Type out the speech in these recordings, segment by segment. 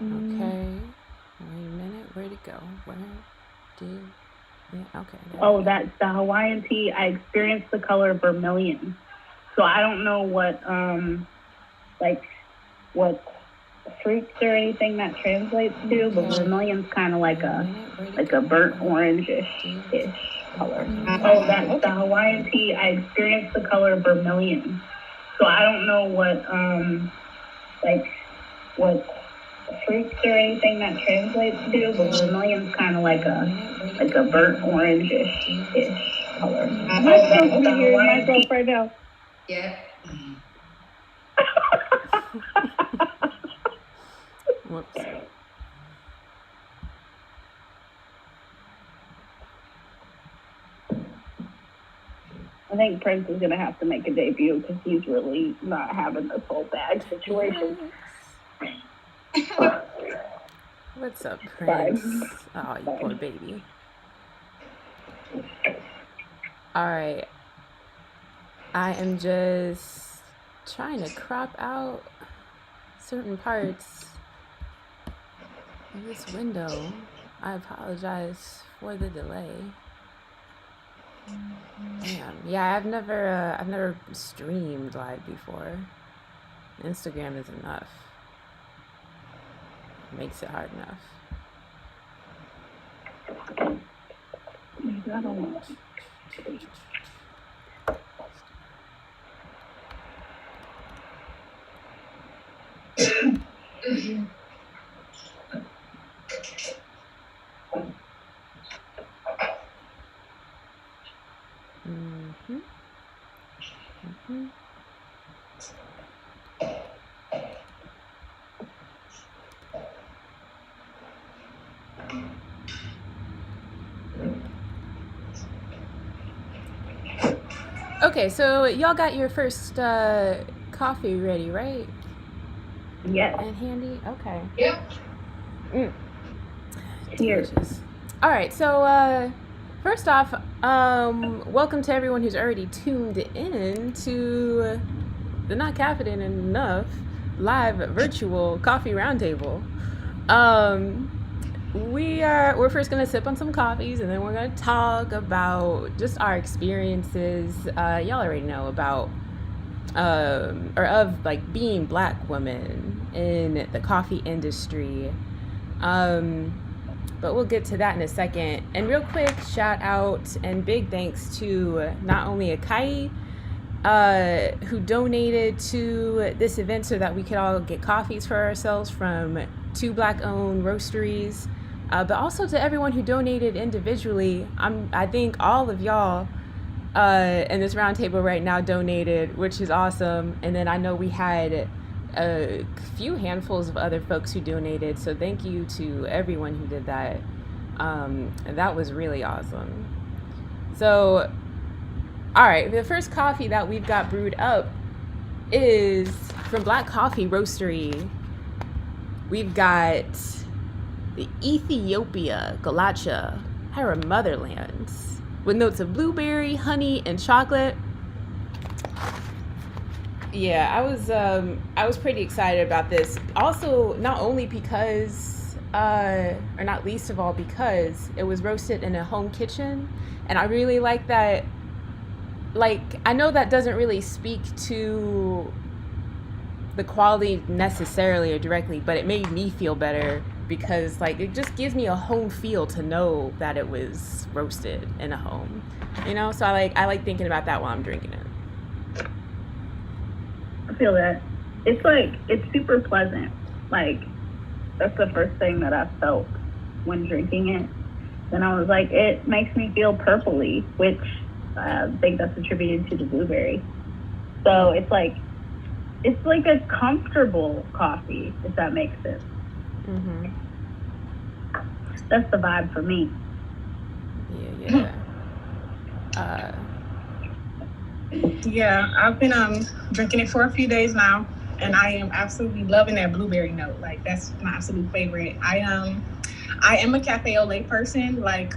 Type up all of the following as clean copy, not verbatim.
Okay. Wait a minute. Where'd it go? Where did okay. Oh, that's the Hawaiian tea. I experienced the color vermilion. So I don't know what fruits or anything that translates to, but vermilion's kind of like a burnt orange-ish color. Oh, that's the Hawaiian tea. I experienced the color vermilion. So I don't know what fruits or anything that translates to, but vermilion's kind of like a burnt orange-ish color. I'm supposed to be hearing myself right now. Yeah. Whoops. I think Prince is gonna have to make a debut because he's really not having this whole bag situation. What's up, Prince? Oh, you poor baby. All right. I am just trying to crop out certain parts of this window. I apologize for the delay. Damn. Yeah, I've never streamed live before. Instagram is enough. Makes it hard enough. I don't know. Okay, so y'all got your first coffee ready, right? Yes. And handy? Okay. Yep. Delicious. All right, so first off, welcome to everyone who's already tuned in to the Not Caffeinated Enough live virtual coffee roundtable. We're first gonna sip on some coffees, and then we're gonna talk about just our experiences. Y'all already know about or of like being Black women in the coffee industry. But we'll get to that in a second. And real quick, shout out and big thanks to not only Akai, who donated to this event so that we could all get coffees for ourselves from 2 Black-owned roasteries, but also to everyone who donated individually. I think all of y'all in this roundtable right now donated, which is awesome. And then I know we had a few handfuls of other folks who donated, so thank you to everyone who did that. And that was really awesome. So, all right, the first coffee that we've got brewed up is from Black Coffee Roastery. We've got the Ethiopia Galacha Hera Motherlands with notes of blueberry, honey, and chocolate. Yeah, I was pretty excited about this. Also, not only because, or not least of all, because it was roasted in a home kitchen, and I really like that. Like, I know that doesn't really speak to the quality necessarily or directly, but it made me feel better because, like, it just gives me a home feel to know that it was roasted in a home, you know. So I like thinking about that while I'm drinking it. I feel that. It's super pleasant. Like, that's the first thing that I felt when drinking it. Then I was like, it makes me feel purpley, which I think that's attributed to the blueberry. So it's like a comfortable coffee, if that makes sense. Mm-hmm. That's the vibe for me. Yeah. Yeah, I've been drinking it for a few days now, and I am absolutely loving that blueberry note. Like, that's my absolute favorite. I am a cafe au lait person. Like,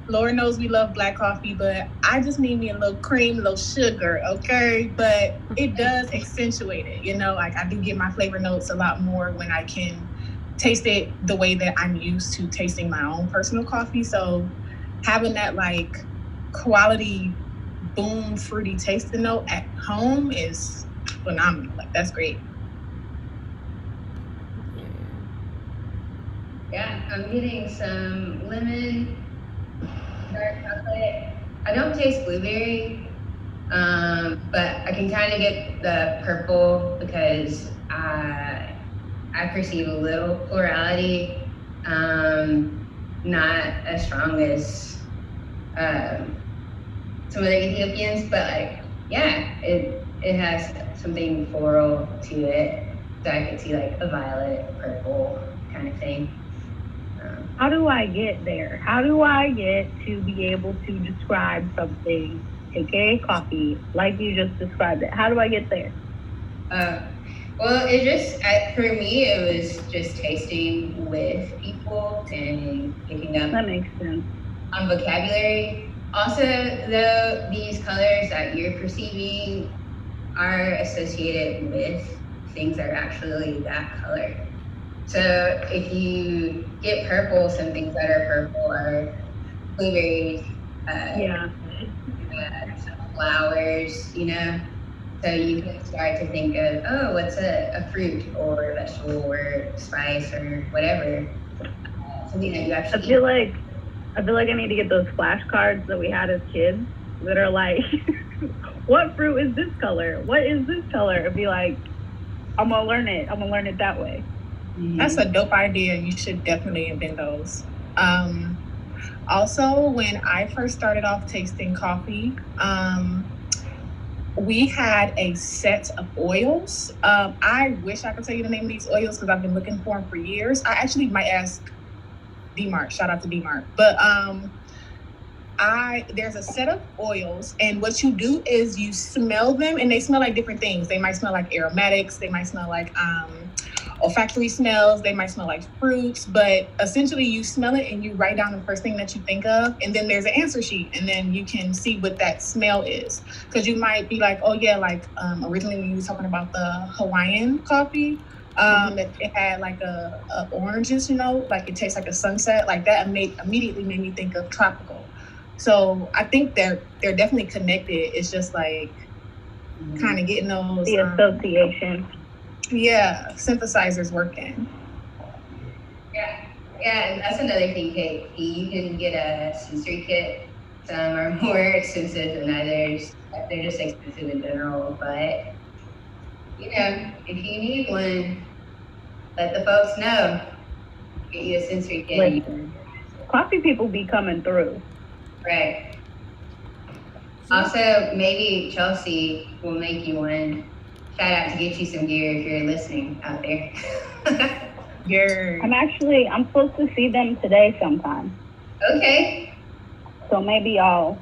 Lord knows we love Black coffee, but I just need me a little cream, a little sugar, okay? But it does accentuate it, you know? Like, I do get my flavor notes a lot more when I can taste it the way that I'm used to tasting my own personal coffee. So having that like quality boom fruity tasting note at home is phenomenal. Like that's great. Yeah, I'm getting some lemon, dark chocolate. I don't taste blueberry, but I can kind of get the purple because I perceive a little plurality, not as strong as some other Ethiopians, but like, yeah, it has something floral to it. So I could see like a violet, purple kind of thing. How do I get there? How do I get to be able to describe something, aka coffee, like you just described it? How do I get there? Well, it just, for me, it was just tasting with people and picking up That makes sense. on vocabulary. Also, though, these colors that you're perceiving are associated with things that are actually that color. So if you get purple, some things that are purple are blueberries, flowers, you know? So you can start to think of, oh, what's a fruit or a vegetable or spice or whatever. Something that you actually I feel like I need to get those flashcards that we had as kids that are like, what fruit is this color? What is this color? And be like, I'm gonna learn it. I'm gonna learn it that way. That's a dope idea. You should definitely invent those. Also, when I first started off tasting coffee, we had a set of oils. I wish I could tell you the name of these oils because I've been looking for them for years. I actually might ask D-Mart. Shout out to D-Mart. But there's a set of oils, and what you do is you smell them, and they smell like different things. They might smell like aromatics. They might smell like olfactory smells. They might smell like fruits, but essentially you smell it and you write down the first thing that you think of, and then there's an answer sheet, and then you can see what that smell is. Because you might be like, oh yeah, like originally when you were talking about the Hawaiian coffee, it had like a oranges, you know, like it tastes like a sunset. Like that immediately made me think of tropical. So I think they're definitely connected. It's just like kind of getting those The association. Synthesizers working. Yeah, and that's another thing, Kate. You can get a sensory kit. Some are more expensive than others. They're just expensive in general, but you know, if you need one, let the folks know. Get you a sensory kit. Listen, coffee people be coming through. Right. Also, maybe Chelsea will make you one. Shout out to get you some gear if you're listening out there. I'm supposed to see them today sometime. Okay. So maybe I'll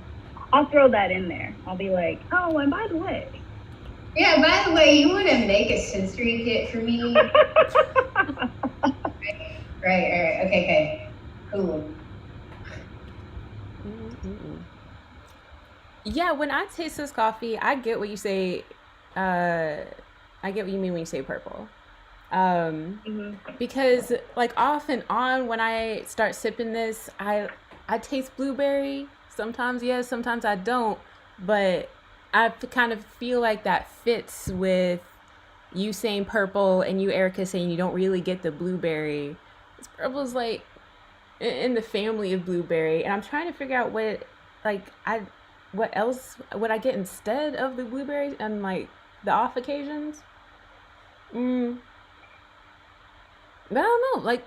throw that in there. I'll be like, oh, and by the way. Yeah, by the way, you want to make a sensory kit for me? Right. Okay. Cool. Yeah, when I taste this coffee, I get what you say. I get what you mean when you say purple. Because like off and on when I start sipping this, I taste blueberry. Sometimes yes, sometimes I don't. But I kind of feel like that fits with you saying purple and you, Erica, saying you don't really get the blueberry. This purple's like in the family of blueberry, and I'm trying to figure out what else would I get instead of the blueberries and like the off occasions. I don't know. Like,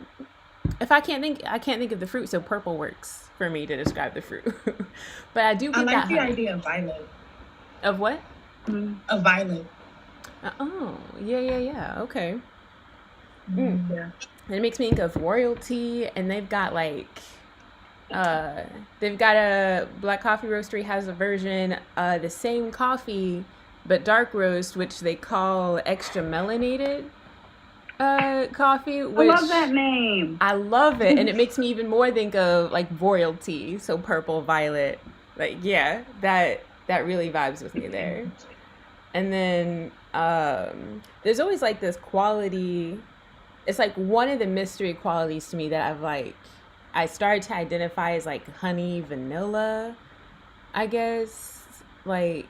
if I can't think of the fruit, so purple works for me to describe the fruit. But I do get I like the honey. idea of violet. Of what? A violet. Oh, yeah. Okay. Yeah. And it makes me think of royalty, and they've got a Black Coffee Roastery has a version, the same coffee, but dark roast, which they call extra melanated coffee. Which I love that name. I love it, and it makes me even more think of like royalty. So purple, violet, like yeah, that really vibes with me there. And then there's always like this quality it's like one of the mystery qualities to me that I started to identify as like honey vanilla, I guess. Like,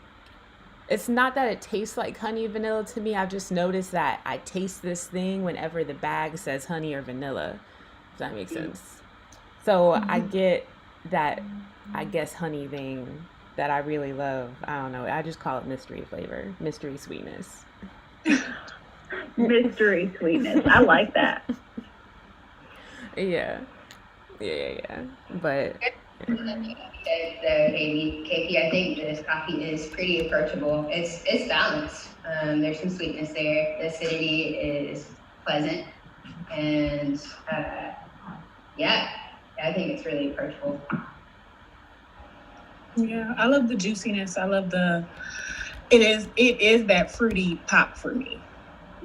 it's not that it tastes like honey vanilla to me. I've just noticed that I taste this thing whenever the bag says honey or vanilla. Does that make sense? So I get that, I guess, honey thing that I really love. I don't know. I just call it mystery flavor, mystery sweetness. Mystery sweetness. I like that. Yeah. But KP, I think this coffee is pretty approachable. It's balanced. There's some sweetness there. The acidity is pleasant, and I think it's really approachable. Yeah, I love the juiciness. I love it is that fruity pop for me.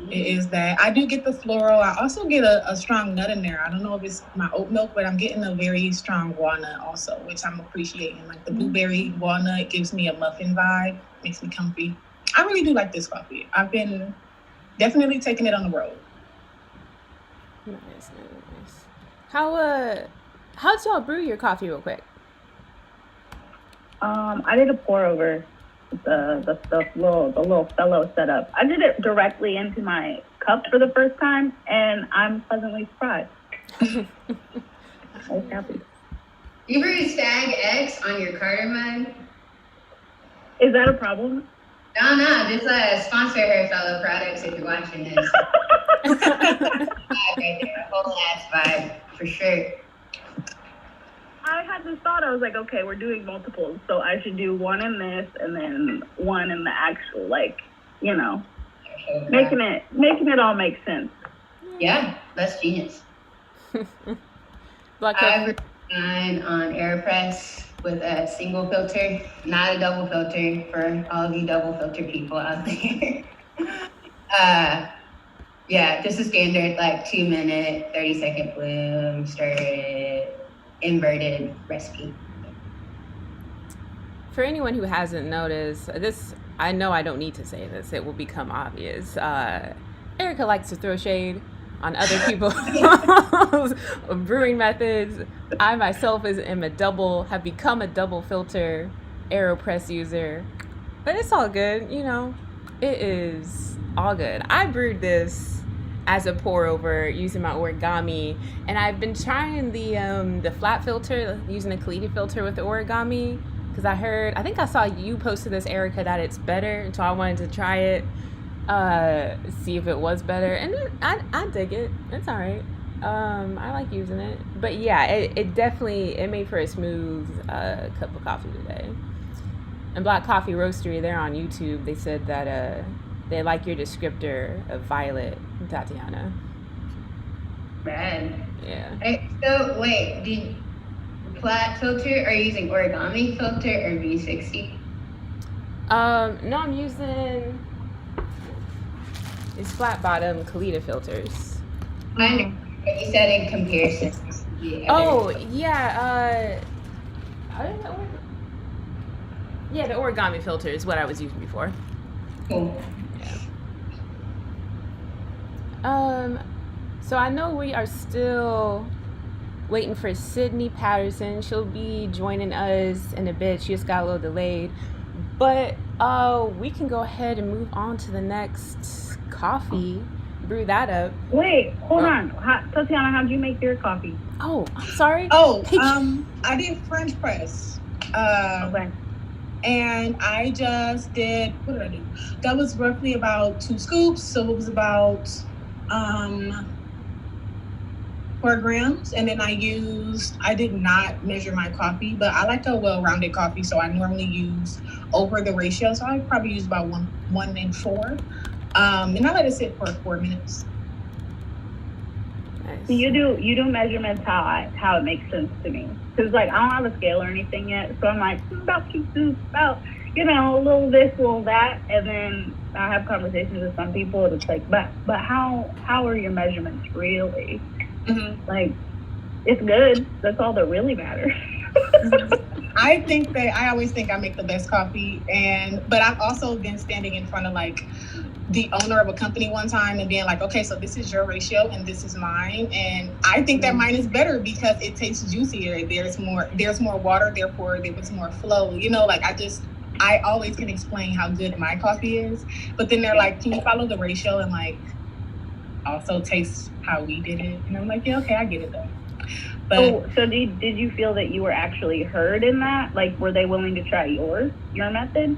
It is that. I do get the floral. I also get a strong nut in there. I don't know if it's my oat milk, but I'm getting a very strong walnut also, which I'm appreciating. Like the blueberry walnut gives me a muffin vibe, makes me comfy. I really do like this coffee. I've been definitely taking it on the road. Nice. How'd y'all brew your coffee real quick? I did a pour over. The little fellow setup. I did it directly into my cup for the first time, and I'm pleasantly surprised. I was happy. You brew Stag X on your Carter mug? Is that a problem? No, just sponsor her fellow products if you're watching this. Right there, a whole ass vibe for sure. I had this thought. I was like, okay, we're doing multiples, so I should do one in this and then one in the actual, like, you know, making it all make sense. Yeah, that's genius. I brew mine on AirPress with a single filter, not a double filter for all of you double filter people out there. Just a standard like 2-minute, 30-second bloom, stir it. Inverted recipe. For anyone who hasn't noticed, this, I know I don't need to say this, it will become obvious. Erica likes to throw shade on other people's brewing methods. I myself have become a double filter AeroPress user, but it's all good, you know, it is all good. I brewed this as a pour over using my origami, and I've been trying the flat filter, using the Kalita filter with the origami, because I think I saw you posted this, Erica, that it's better, and so I wanted to try it, see if it was better, and I dig it. It's all right. I like using it, but yeah, it made for a smooth cup of coffee today. And Black Coffee Roastery, they're on YouTube. They said that they like your descriptor of Violet and Tatiana. Rad. Yeah. So wait, did flat filter, are you using origami filter or V60? No, I'm using these flat bottom Kalita filters. I know, but you said in comparison. Oh yeah, the origami filter is what I was using before. Cool. So I know we are still waiting for Sydney Patterson. She'll be joining us in a bit. She just got a little delayed. But we can go ahead and move on to the next coffee. Brew that up. Wait, hold on. Tatiana, how'd you make your coffee? Oh, I'm sorry. I did French press. Okay. And I just did, what did I do? That was roughly about 2 scoops. So it was about 4 grams. And then I did not measure my coffee, but I like a well-rounded coffee. So I normally use over the ratio. So I probably use about 1 and 4. And I let it sit for 4 minutes. Nice. So you do measurements how it makes sense to me. Because like I don't have a scale or anything yet. So I'm like, about 2 scoops, about, you know, a little this, a little that. And then I have conversations with some people. It's like, but how are your measurements really? Mm-hmm. Like, it's good. That's all that really matters. I always think I make the best coffee, but I've also been standing in front of like the owner of a company one time and being like, okay, so this is your ratio and this is mine, and I think that mine is better because it tastes juicier. There's more water, therefore there was more flow. You know, like I always can explain how good my coffee is, but then they're like, can you follow the ratio and like also taste how we did it? And I'm like, yeah, okay, I get it though. But so did you feel that you were actually heard in that? Like, were they willing to try your method?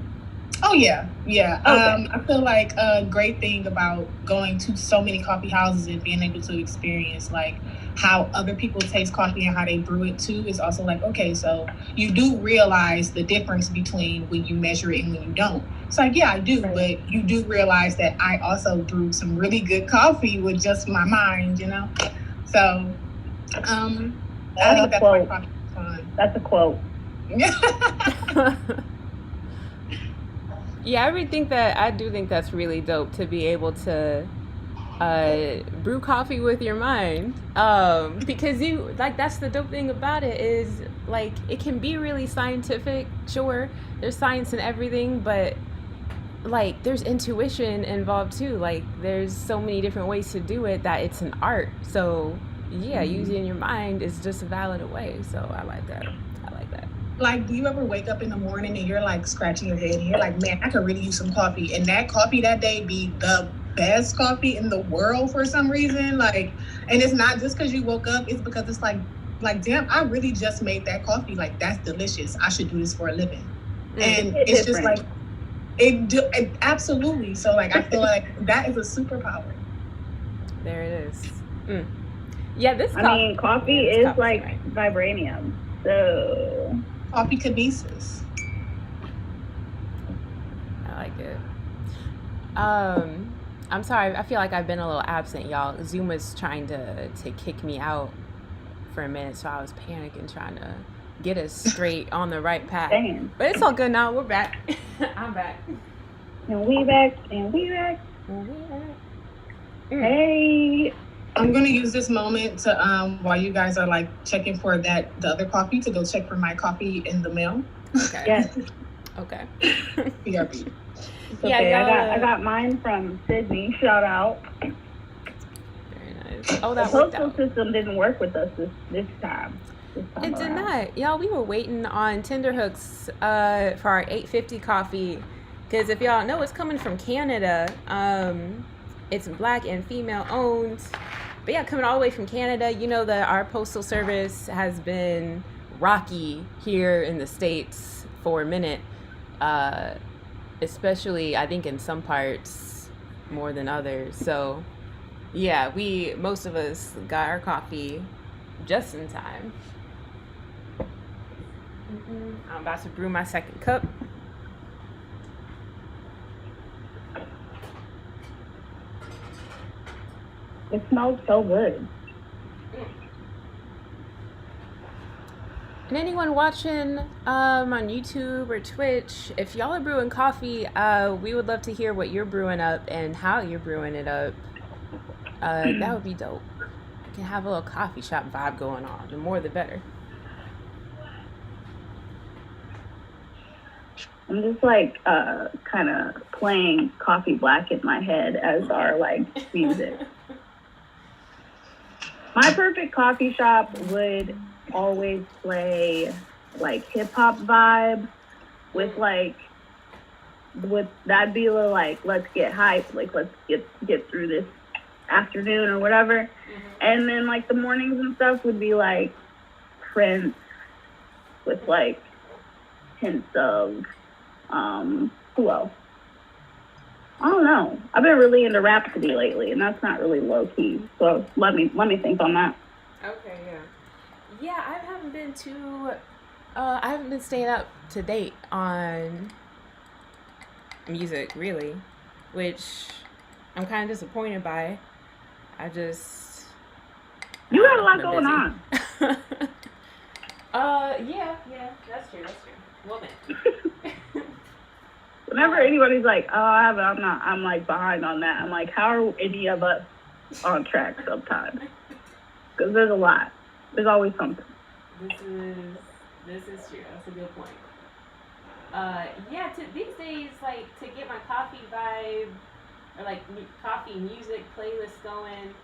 Oh yeah. Okay. I feel like a great thing about going to so many coffee houses and being able to experience like how other people taste coffee and how they brew it too is also like, okay, so you do realize the difference between when you measure it and when you don't. It's like, yeah, I do, but you do realize that I also brewed some really good coffee with just my mind, you know? So I think that's why coffee is fun. That's a quote. Yeah, I do think that's really dope to be able to brew coffee with your mind, because you like, that's the dope thing about it is like it can be really scientific. Sure, there's science in everything, but like there's intuition involved too. Like there's so many different ways to do it that it's an art. So yeah, using your mind is just a valid way. So I like that. Like, do you ever wake up in the morning and you're like scratching your head and you're like, man, I could really use some coffee, and that coffee that day be the best coffee in the world for some reason? Like, and it's not just because you woke up, it's because it's like damn, I really just made that coffee. Like, that's delicious. I should do this for a living. And it's just like it absolutely. So like I feel like that is a superpower. There it is. Yeah, coffee is like vibranium. So coffee kinesis. I like it. I'm sorry, I feel like I've been a little absent, y'all. Zoom was trying to kick me out for a minute, so I was panicking trying to get us straight on the right path. Damn. But it's all good now. We're back. I'm back. And we back. Hey. I'm going to use this moment to, while you guys are like checking for the other coffee, to go check for my coffee in the mail. Okay. Yes. Okay. BRB. Okay, I got mine from Sydney. Shout out. Very nice. Oh, that the worked postal out. system didn't work with us this time. It did not. Y'all, we were waiting on tenterhooks for our 850 coffee, because if y'all know, it's coming from Canada. It's Black and female owned. But yeah, coming all the way from Canada. You know that our postal service has been rocky here in the States for a minute, especially I think in some parts more than others. So yeah, most of us got our coffee just in time. I'm about to brew my second cup. It smells so good. And anyone watching on YouTube or Twitch, if y'all are brewing coffee, we would love to hear what you're brewing up and how you're brewing it up. That would be dope. We can have a little coffee shop vibe going on. The more the better. I'm just like kind of playing Coffee Black in my head as our like music. My perfect coffee shop would always play like hip hop vibe with that'd be like, let's get hype, like let's get through this afternoon or whatever. And then like the mornings and stuff would be like Prince with like hints of who else? I don't know. I've been really into Rhapsody lately, and that's not really low key. So let me think on that. Okay, yeah. I haven't been staying up to date on music really, which I'm kind of disappointed by. You got a lot going on. Yeah, that's true. Woman. Whenever anybody's like, oh, I'm like behind on that. I'm like, how are any of us on track sometimes? Because there's a lot. There's always something. This is true. That's a good point. These days, like, to get my coffee vibe, or like coffee music playlist going.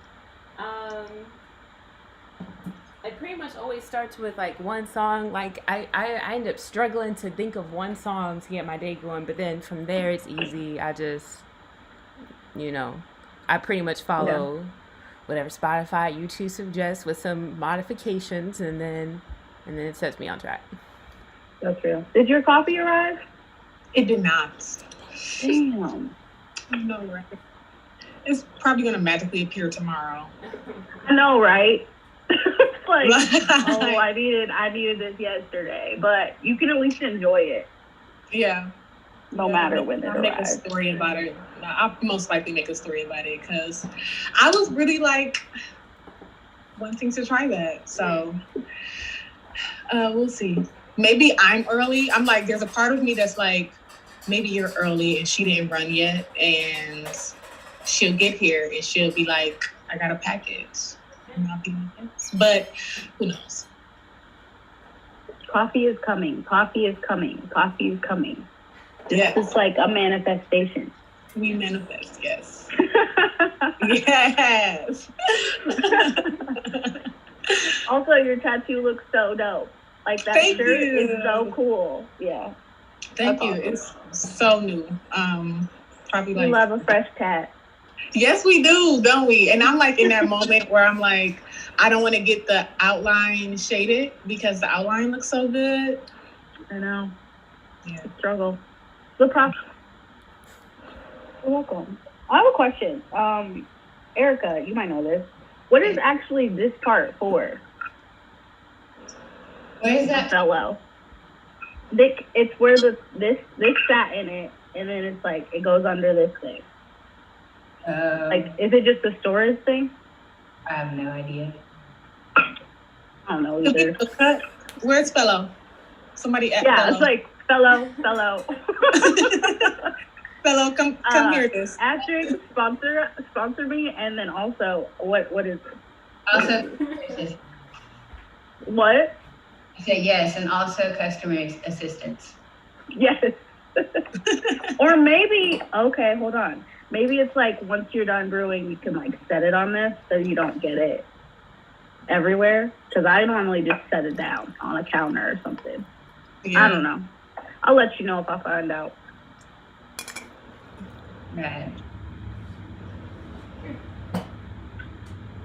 It pretty much always starts with like one song. Like I end up struggling to think of one song to get my day going, but then from there it's easy. I just, I pretty much follow whatever Spotify, YouTube suggests with some modifications, and then it sets me on track. That's real. Did your coffee arrive? It did not. Damn. No, right? It's probably gonna magically appear tomorrow. I know, right? It's like, oh, I needed this yesterday, but you can at least enjoy it. Yeah. No matter when it I'll make a arrives. story about it. I'll most likely make a story about it because I was really like wanting to try that. So we'll see. Maybe I'm early. I'm like, there's a part of me that's like, maybe you're early and she didn't run yet, and she'll get here and she'll be like, I got a package. And I'll be like, yes. But who knows? Coffee is coming. Coffee is coming. Coffee is coming. Yeah. It's like a manifestation. We manifest, yes. Yes. Also, your tattoo looks so dope. Like that Thank shirt you. is so cool. Yeah. Thank you. Awesome. It's so new. Probably We like love a fresh tat. yes, we do, don't we? And I'm like in that moment where I'm like, I don't want to get the outline shaded because the outline looks so good. I know. Yeah. Struggle. The process. You're welcome. I have a question. Erica, you might know this. What is actually this part for? What is that? Fellow. It's where this sat in it, and then it's like it goes under this thing. Like, is it just a storage thing? I have no idea. I don't know either. Where's fellow? Somebody at Yeah, fellow. it's like fellow. Fellow, come hear this. Asterisk, sponsor me, and then also what is it? Also, What? I said yes, and also customer assistance. Yes. Or maybe, okay, hold on. Maybe it's like once you're done brewing, you can like set it on this so you don't get it everywhere. Because I normally just set it down on a counter or something. Yeah. I don't know. I'll let you know if I find out. Right.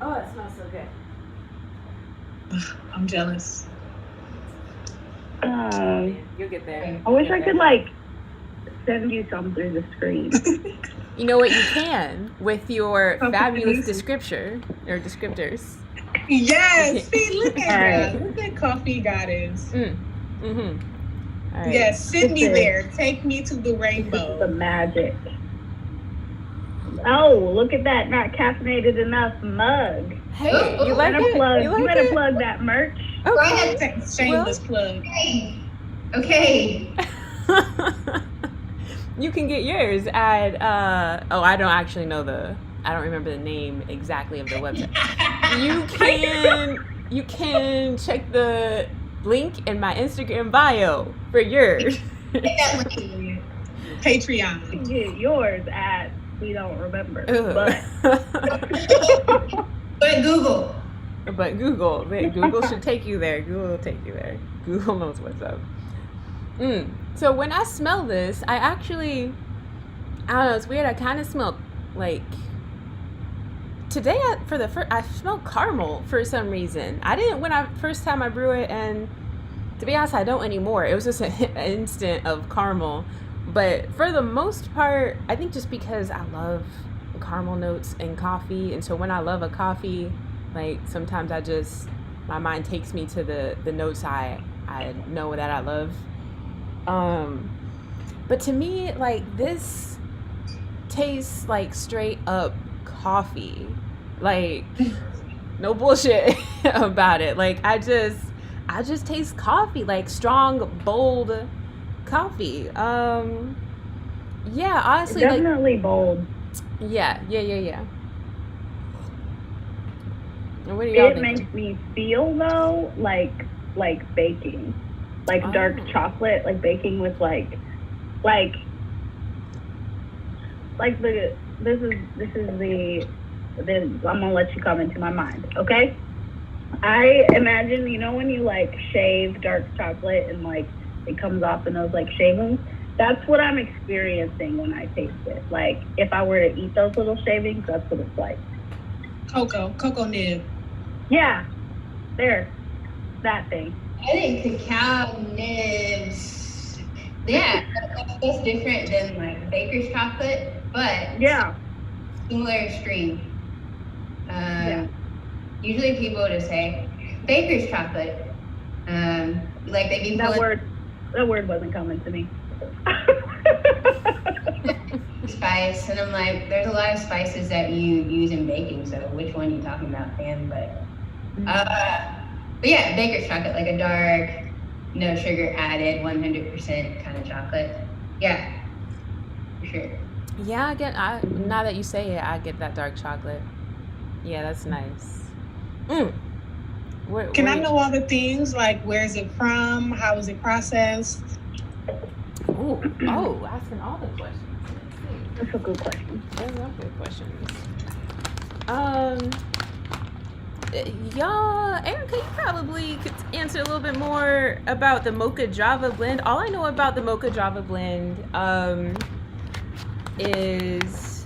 Oh, it smells so good. I'm jealous. You'll get there. I wish I could like send you some through the screen. You know what you can with your Oh, fabulous amazing. descriptors. Yes. See, look at Alright. that. Look at Coffee Goddess. Mm-hmm. All right. Yes, send me This is- there. Take me to the The rainbow. magic. Oh, look at that not caffeinated enough mug. Hey, Oh, you like it? You like better it? plug that merch. Go Okay. ahead. Shameless plug. Okay. You can get yours at I don't actually know I don't remember the name exactly of the website. You can check the link in my Instagram bio for yours. Hit that link. Patreon. Get yours at we don't remember. Ugh. But Google. But Google should take you there. Google will take you there. Google knows what's up. So when I smell this, I don't know, it's weird. I kind of smell like today I smell caramel for some reason. I didn't when I first time I brew it, and to be honest, I don't anymore. It was just an instant of caramel. But for the most part, I think just because I love caramel notes in coffee, and so when I love a coffee, like sometimes my mind takes me to the notes I know that I love. But to me, like this tastes like straight up coffee. Like no bullshit about it. Like I just taste coffee, like strong, bold coffee. Yeah, honestly, Definitely bold. yeah. And what do y'all It think? makes me feel though like baking, like dark Oh. chocolate, like baking with like the I'm gonna let you come into my mind, okay? I imagine, when you like shave dark chocolate and like it comes off in those like shavings. That's what I'm experiencing when I taste it. Like if I were to eat those little shavings, that's what it's like. Cocoa nib. Yeah, there, that thing. I think cacao nibs. Yeah, that's different than like baker's chocolate, but Yeah. similar extreme. Yeah. Usually people just say baker's chocolate. Like they be That word wasn't coming to me. Spice, and I'm like, there's a lot of spices that you use in baking, so which one are you talking about, fam? But yeah, baker's chocolate, like a dark, no sugar added, 100% kind of chocolate. Yeah, for sure. Yeah, now that you say it, I get that dark chocolate. Yeah, that's nice. Can I know all the things? Like, where is it from? How is it processed? Asking all the questions. That's a good question. Those are good questions. Y'all, Erica, you probably could answer a little bit more about the Mocha Java blend. All I know about the Mocha Java blend is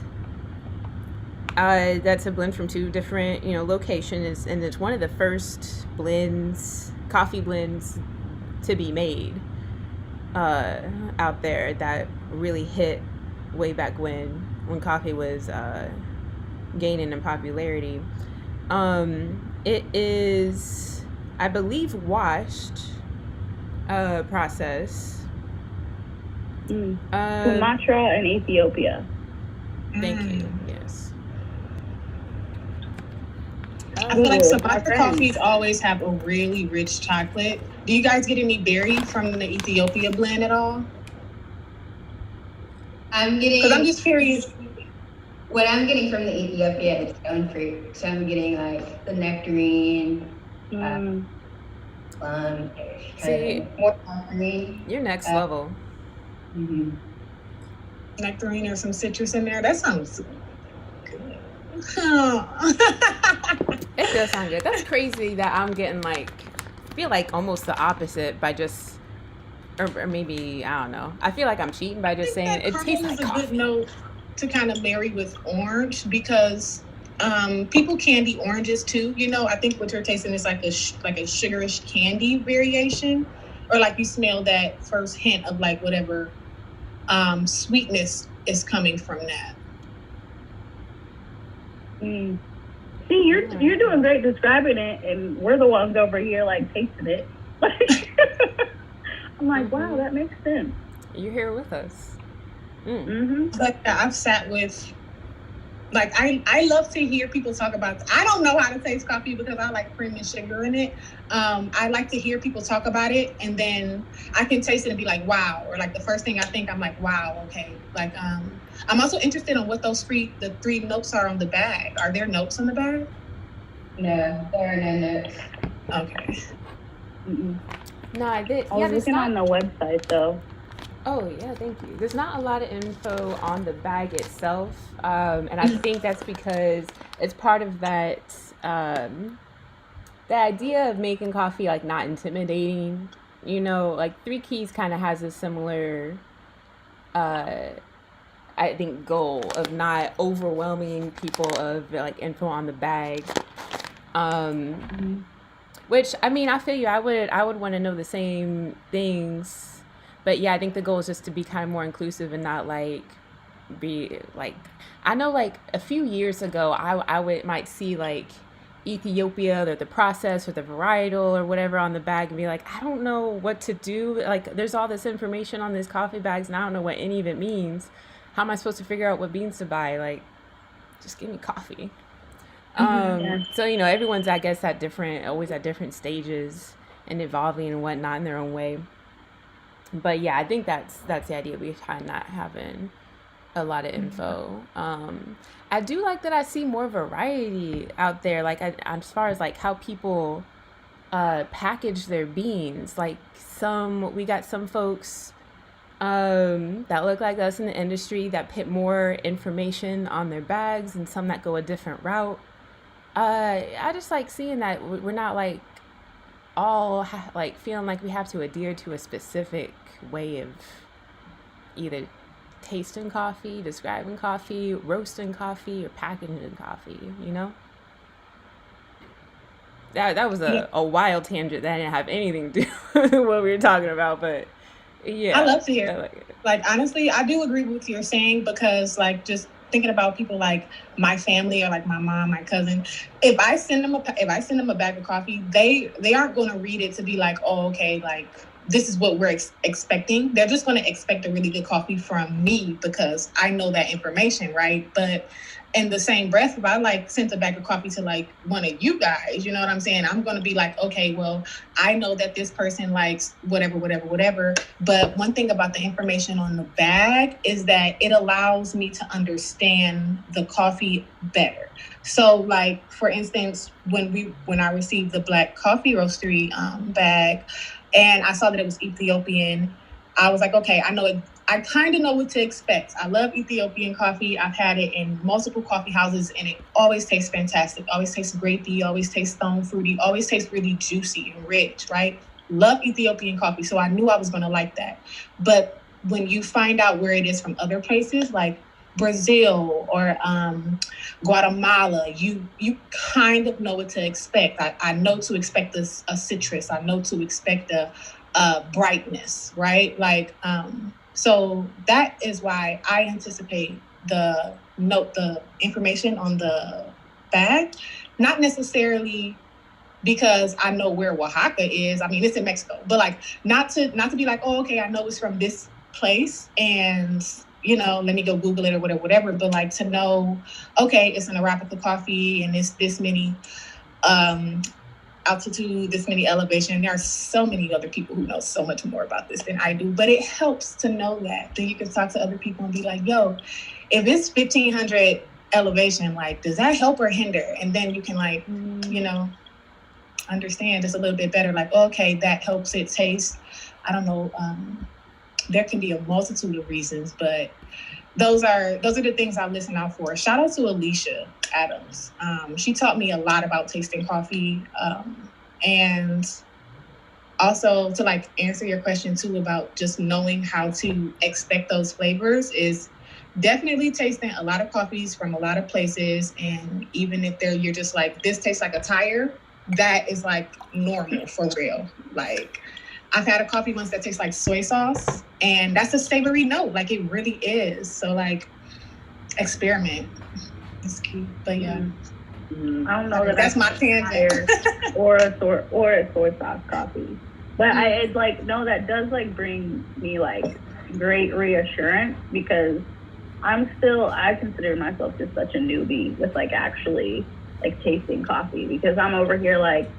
that's a blend from two different, locations, and it's one of the first coffee blends to be made out there that really hit way back when coffee was gaining in popularity. It is, I believe, washed process. Sumatra and Ethiopia. Thank you. Yes. I feel like Sumatra coffees always have a really rich chocolate. Do you guys get any berry from the Ethiopia blend at all? Because I'm just curious. What I'm getting from the Ethiopia is stone fruit. So I'm getting like the nectarine, plum, more nectarine. You're next level. Mm-hmm. Nectarine or some citrus in there. That sounds good. It does sound good. That's crazy that I'm getting I feel like almost the opposite by just, or maybe, I don't know. I feel like I'm cheating by just saying it tastes like coffee. A good note to kind of marry with orange because people candy oranges too. I think what you're tasting is like a sugarish candy variation, or like you smell that first hint of like whatever sweetness is coming from that. See, you're doing great describing it, and we're the ones over here like tasting it. I'm like, wow, that makes sense. You're here with us. But I've sat with, I love to hear people talk about, I don't know how to taste coffee because I like cream and sugar in it. I like to hear people talk about it, and then I can taste it and be like, wow, or like the first thing I think, I'm like, wow, okay. I'm also interested in what the 3 notes are on the bag. Are there notes on the bag? No, there are no notes. Okay. No, I did. I was looking on the website though. Oh, yeah, thank you. There's not a lot of info on the bag itself, and I think that's because it's part of that, the idea of making coffee, not intimidating, Three Keys kind of has a similar, I think, goal of not overwhelming people of, info on the bag, which, I feel you, I would want to know the same things. But yeah, I think the goal is just to be kind of more inclusive and not be I know a few years ago I might see Ethiopia or the process or the varietal or whatever on the bag and be like, I don't know what to do. There's all this information on these coffee bags and I don't know what any of it means. How am I supposed to figure out what beans to buy? Just give me coffee. So, everyone's, I guess, always at different stages and evolving and whatnot in their own way. But yeah, I think that's the idea behind not having a lot of info. I do like that I see more variety out there, as far as how people package their beans. We got some folks that look like us in the industry, that put more information on their bags, and some that go a different route. I just like seeing that we're not like all like feeling like we have to adhere to a specific way of either tasting coffee, describing coffee, roasting coffee, or packaging coffee, you know? That was a wild tangent that didn't have anything to do with what we were talking about, but yeah. I love to hear. Like it. Like, honestly, I do agree with what you're saying, because like just thinking about people like my family or like my mom, my cousin, if I send them a bag of coffee, they aren't going to read it to be like, oh, okay, like this is what we're expecting. They're just going to expect a really good coffee from me because I know that information, right? But in the same breath, if I like sent a bag of coffee to like one of you guys, you know what I'm saying? I'm going to be like, okay, well, I know that this person likes whatever. But one thing about the information on the bag is that it allows me to understand the coffee better. So like, for instance, when I received the Black Coffee Roastery bag and I saw that it was Ethiopian, I was like, okay, I kind of know what to expect. I love Ethiopian coffee. I've had it in multiple coffee houses and it always tastes fantastic. Always tastes grapey, always tastes stone fruity, always tastes really juicy and rich, right? Love Ethiopian coffee. So I knew I was going to like that. But when you find out where it is from other places like Brazil or Guatemala, you kind of know what to expect. I know to expect a citrus. I know to expect a brightness, right? Like, so that is why I anticipate the information on the bag, not necessarily because I know where Oaxaca is. I mean, it's in Mexico, but like not to be like, oh, okay, I know it's from this place and, you know, let me go Google it or whatever. But like to know, okay, it's an Arabica coffee and it's this many altitude, this many elevation. There are so many other people who know so much more about this than I do, but it helps to know that. Then you can talk to other people and be like, yo, if it's 1,500 elevation, like, does that help or hinder? And then you can like, you know, understand just a little bit better, like, okay, that helps it taste. I don't know. There can be a multitude of reasons, but those are the things I listen out for. Shout out to Alicia Adams. She taught me a lot about tasting coffee. And also to like answer your question too about just knowing how to expect those flavors is definitely tasting a lot of coffees from a lot of places. And even if you're just like, this tastes like a tire, that is like normal for real. Like I've had a coffee once that tastes like soy sauce and that's a savory note. Like it really is. So like experiment. It's key, but yeah. I don't know that that's my tangent. or a soy sauce coffee, but it's like no, that does like bring me like great reassurance because I consider myself just such a newbie with like actually like tasting coffee because I'm over here like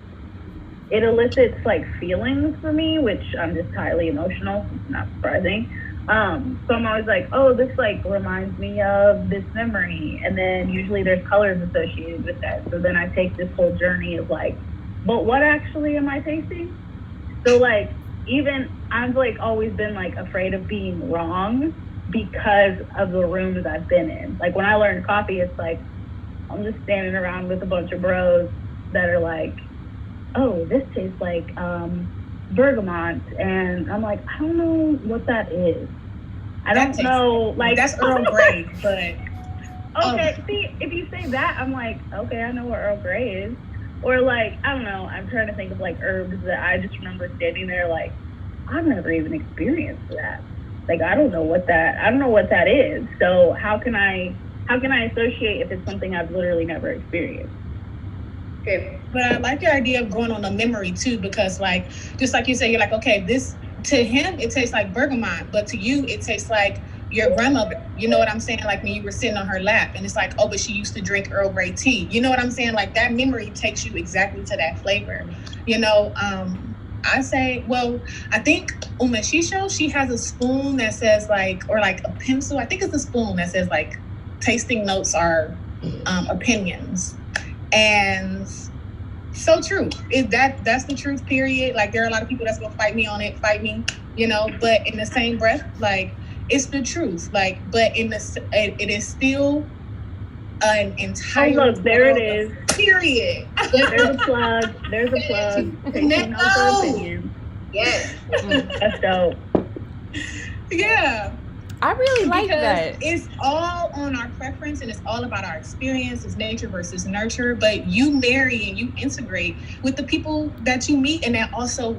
it elicits like feelings for me, which I'm just highly emotional. Not surprising. So I'm always like, oh, this like reminds me of this memory. And then usually there's colors associated with that. So then I take this whole journey of like, but what actually am I tasting? So like, even I've like always been like afraid of being wrong because of the rooms I've been in. Like when I learned coffee, it's like, I'm just standing around with a bunch of bros that are like, oh, this tastes like bergamot. And I'm like, I don't know what that is. I don't know, like that's Earl Grey, but okay. See, if you say that, I'm like, okay, I know what Earl Grey is, or like, I don't know. I'm trying to think of like herbs that I just remember standing there like, I've never even experienced that. Like, I don't know what that is. So how can I associate if it's something I've literally never experienced? Okay, but I like your idea of going on a memory too, because like, just like you say, you're like, okay, this. To him, it tastes like bergamot, but to you, it tastes like your grandmother. You know what I'm saying? Like when you were sitting on her lap and it's like, oh, but she used to drink Earl Grey tea. You know what I'm saying? Like that memory takes you exactly to that flavor. You know, I say, well, I think Umeshisho, she has a spoon that says like, or like a pencil. I think it's a spoon that says like, tasting notes are opinions. And So true. That's the truth, period. Like, there are a lot of people that's gonna fight me on it, fight me, but in the same breath, like, it's the truth. Like, but it is still an entire look, there it is. Period. There's a plug. Taking no for opinion. Yes. That's dope. Yeah. I really like that. It's all on our preference, and it's all about our experience. It's nature versus nurture. But you marry and you integrate with the people that you meet, and that also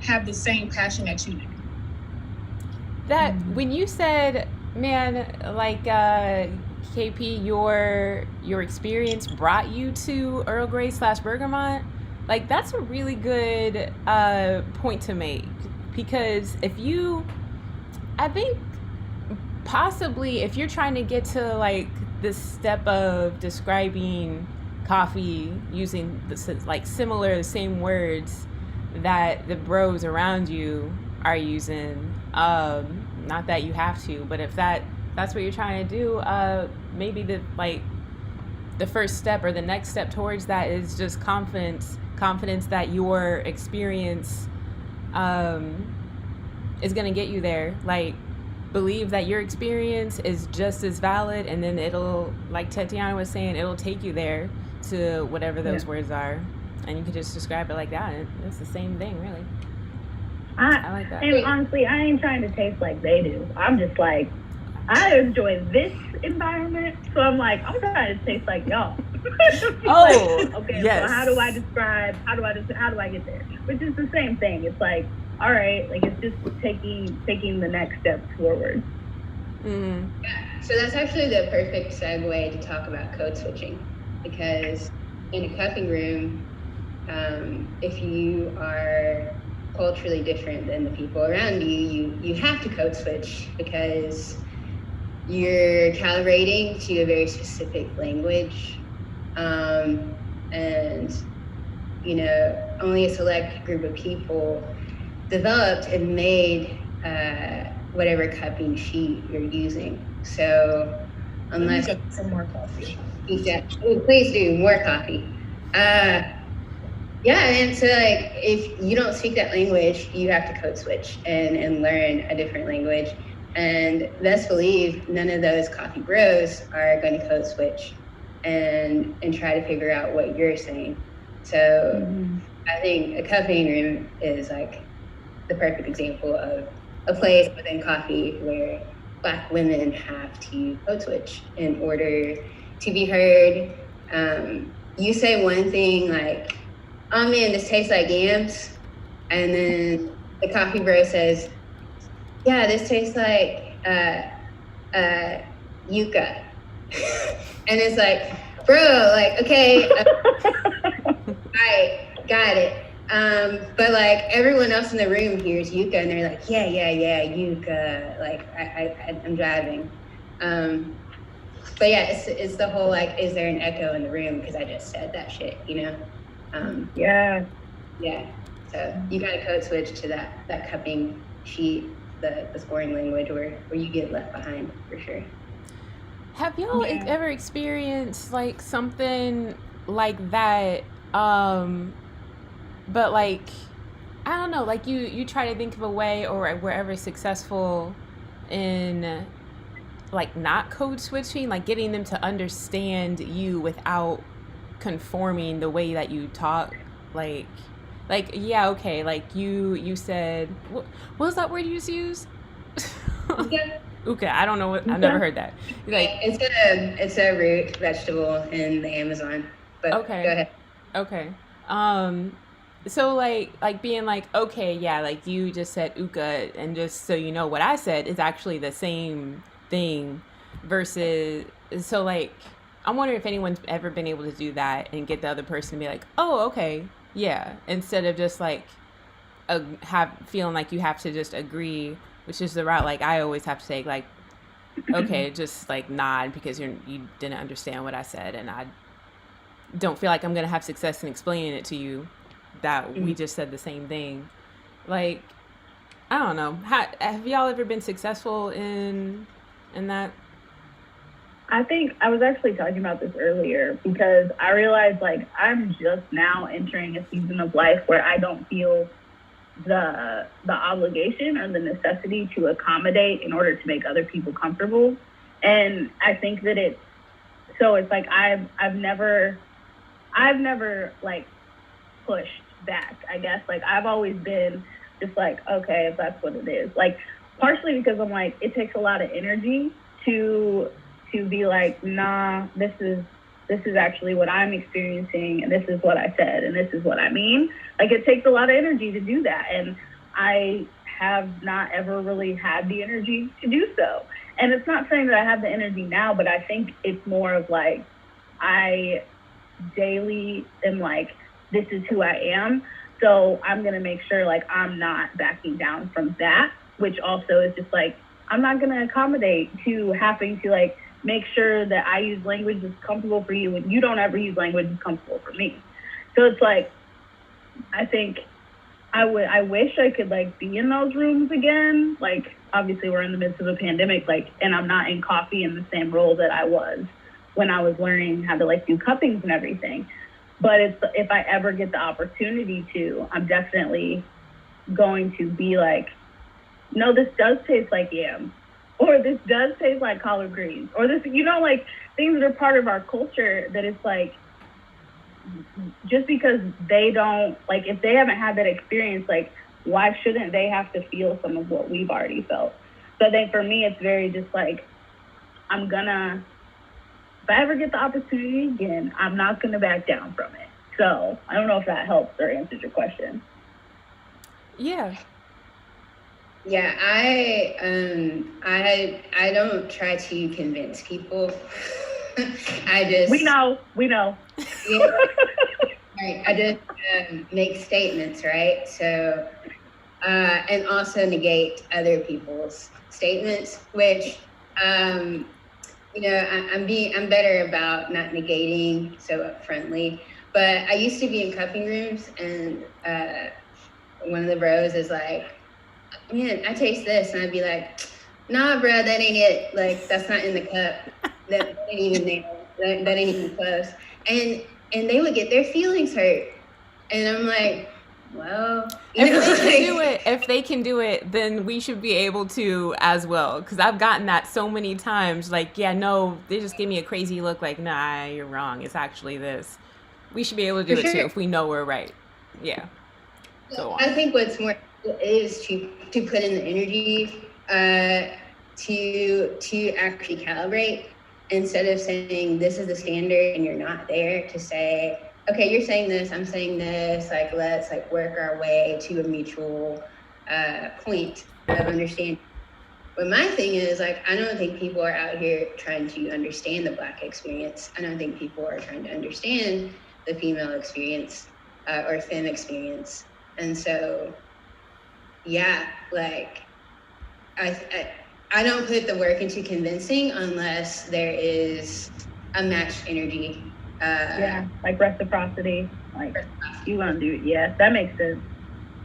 have the same passion that you do. That when you said, man, like KP, your experience brought you to Earl Grey / Bergamot, like, that's a really good point to make, because I think possibly if you're trying to get to like this step of describing coffee using like the same words that the bros around you are using, not that you have to, but if that's what you're trying to do, maybe the first step or the next step towards that is just confidence that your experience is going to get you there. Like, believe that your experience is just as valid, and then it'll, like Tatiana was saying, it'll take you there to whatever those words are, and you can just describe it like that. It's the same thing, really. I like that. And honestly, I ain't trying to taste like they do. I'm just like, I enjoy this environment, so I'm like, I'm trying to taste like y'all. Oh, like, okay. Yes. So how do I get there? Which is the same thing. It's like, all right, like, it's just taking the next step forward. Mm-hmm. Yeah, so that's actually the perfect segue to talk about code switching, because in a cupping room, if you are culturally different than the people around you, you have to code switch, because you're calibrating to a very specific language, and only a select group of people developed and made whatever cupping sheet you're using. So unless some more coffee. Exactly. Please do more coffee. And so, like, if you don't speak that language, you have to code switch and learn a different language. And best believe none of those coffee bros are going to code switch and try to figure out what you're saying. So I think a cupping room is like the perfect example of a place within coffee where Black women have to code switch in order to be heard. You say one thing like, "Oh man, this tastes like yams," and then the coffee bro says, "Yeah, this tastes like yucca," and it's like, bro, like, okay, right, got it. But like everyone else in the room hears yucca and they're like, yeah, yucca. Like I'm driving. But yeah, it's the whole like, is there an echo in the room because I just said that shit, Yeah. So you gotta code switch to that cupping sheet, the scoring language where you get left behind for sure. Have y'all ever experienced like something like that? But like, I don't know, like you try to think of a way or wherever successful in like not code switching, like getting them to understand you without conforming the way that you talk. Like yeah, okay, like you said, what was that word you just used? Okay, I don't know what, I've never heard that. Like, it's a root vegetable in the Amazon. But okay, go ahead. Okay. So like being like, okay, yeah, like you just said uka, and just so you know, what I said is actually the same thing versus, so like, I'm wondering if anyone's ever been able to do that and get the other person to be like, oh, okay, yeah, instead of just like feeling like you have to just agree, which is the route like I always have to take, like, okay, just like nod because you didn't understand what I said, and I don't feel like I'm gonna have success in explaining it to you that we just said the same thing. Like, I don't know. Have y'all ever been successful in that? I think I was actually talking about this earlier because I realized like I'm just now entering a season of life where I don't feel the obligation or the necessity to accommodate in order to make other people comfortable. And I think that it's like I've never like pushed back, I guess. Like I've always been just like, okay, if that's what it is. Like partially because I'm like, it takes a lot of energy to be like, nah, this is actually what I'm experiencing, and this is what I said, and this is what I mean. Like it takes a lot of energy to do that, and I have not ever really had the energy to do so. And it's not saying that I have the energy now, but I think it's more of like I daily am like, this is who I am, so I'm gonna make sure like I'm not backing down from that, which also is just like I'm not gonna accommodate to having to like make sure that I use language that's comfortable for you and you don't ever use language that's comfortable for me. So it's like, I think I wish I could like be in those rooms again. Like obviously we're in the midst of a pandemic, like, and I'm not in coffee in the same role that I was when I was learning how to like do cuppings and everything. But if I ever get the opportunity to, I'm definitely going to be like, no, this does taste like yam. Or this does taste like collard greens, or this, you know, like things that are part of our culture that it's like, just because they don't, like if they haven't had that experience, like why shouldn't they have to feel some of what we've already felt? So I think for me, it's very just like, if I ever get the opportunity again, I'm not gonna back down from it. So I don't know if that helps or answers your question. Yeah. Yeah, I don't try to convince people. I just we know. Yeah, right. I just make statements, right? So and also negate other people's statements, which I'm better about not negating so upfrontly. But I used to be in cupping rooms, and one of the bros is like, man, I taste this, and I'd be like, nah, bro, that ain't it. Like, that's not in the cup. That ain't even there. That ain't even close. And they would get their feelings hurt, and I'm like, well, if they can do it, then we should be able to as well. Because I've gotten that so many times. Like, yeah, no, they just give me a crazy look. Like, nah, you're wrong. It's actually this. We should be able to do it too if we know we're right. Yeah. So I think what's more is to put in the energy to actually calibrate, instead of saying this is the standard and you're not there, to say, okay, you're saying this, I'm saying this, like let's like work our way to a mutual point of understanding. But my thing is, like, I don't think people are out here trying to understand the Black experience. I don't think people are trying to understand the female experience or femme experience. And so, yeah, like, I don't put the work into convincing unless there is a matched energy. Yeah, like reciprocity. Like, you want to do it. Yeah, that makes sense.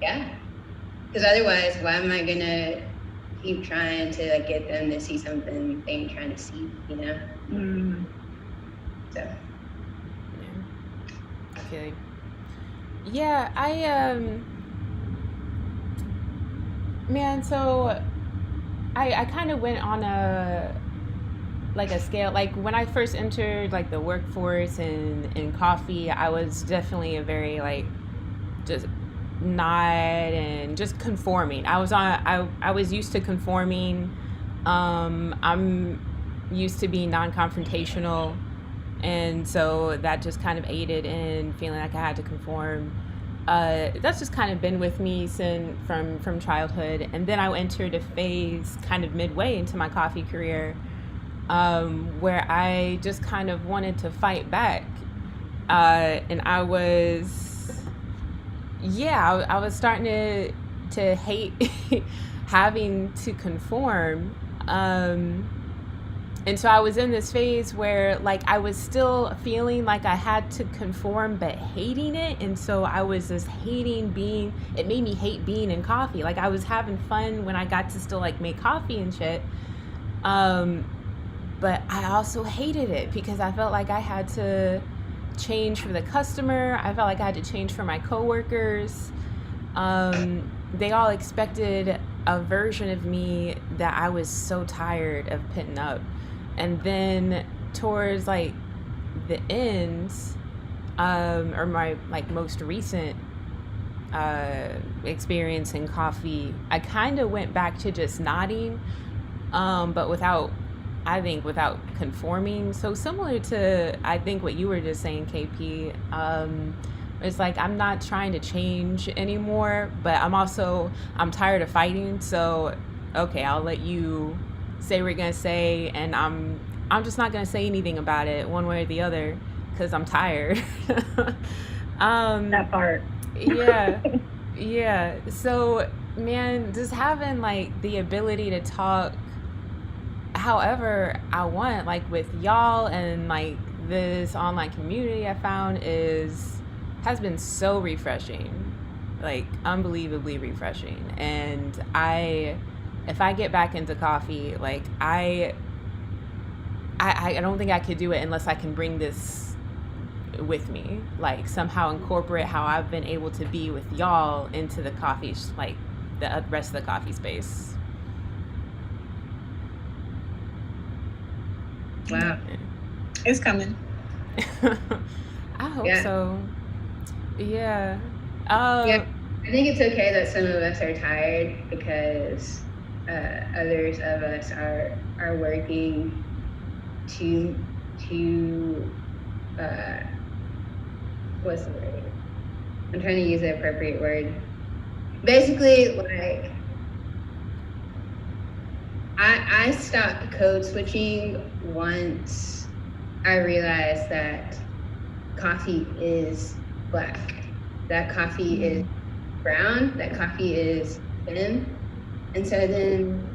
Yeah. Because otherwise, why am I going to keep trying to like, get them to see something they ain't trying to see, you know? Mm. So. Okay. Yeah, man, so I kind of went on a scale. Like when I first entered like the workforce in coffee, I was definitely a very like just not and just conforming. I was used to conforming. I'm used to being non-confrontational, and so that just kind of aided in feeling like I had to conform. That's just kind of been with me from childhood. And then I entered a phase kind of midway into my coffee career where I just kind of wanted to fight back. And I was starting to hate having to conform. And so I was in this phase where like I was still feeling like I had to conform but hating it. And so I was just it made me hate being in coffee. Like I was having fun when I got to still like make coffee and shit. but I also hated it because I felt like I had to change for the customer. I felt like I had to change for my coworkers. They all expected a version of me that I was so tired of putting up. And then towards like the end, or my like most recent experience in coffee, I kind of went back to just nodding, but without conforming. So similar to, I think, what you were just saying, KP. It's like I'm not trying to change anymore, but I'm tired of fighting. So okay, I'll let you say what you're gonna say, and I'm just not gonna say anything about it one way or the other because I'm tired. That part. Yeah. Yeah. So, man, just having like the ability to talk however I want, like with y'all and like this online community I found has been so refreshing, like unbelievably refreshing. And if I get back into coffee, like I don't think I could do it unless I can bring this with me, like somehow incorporate how I've been able to be with y'all into the coffee, like the rest of the coffee space. Wow. It's coming. I hope Yeah. so. Yeah. Yeah, I think it's okay that some of us are tired because others of us are working to what's the word? I'm trying to use the appropriate word. Basically, like I stopped code switching once I realized that coffee is black, that coffee is brown, that coffee is thin. And so then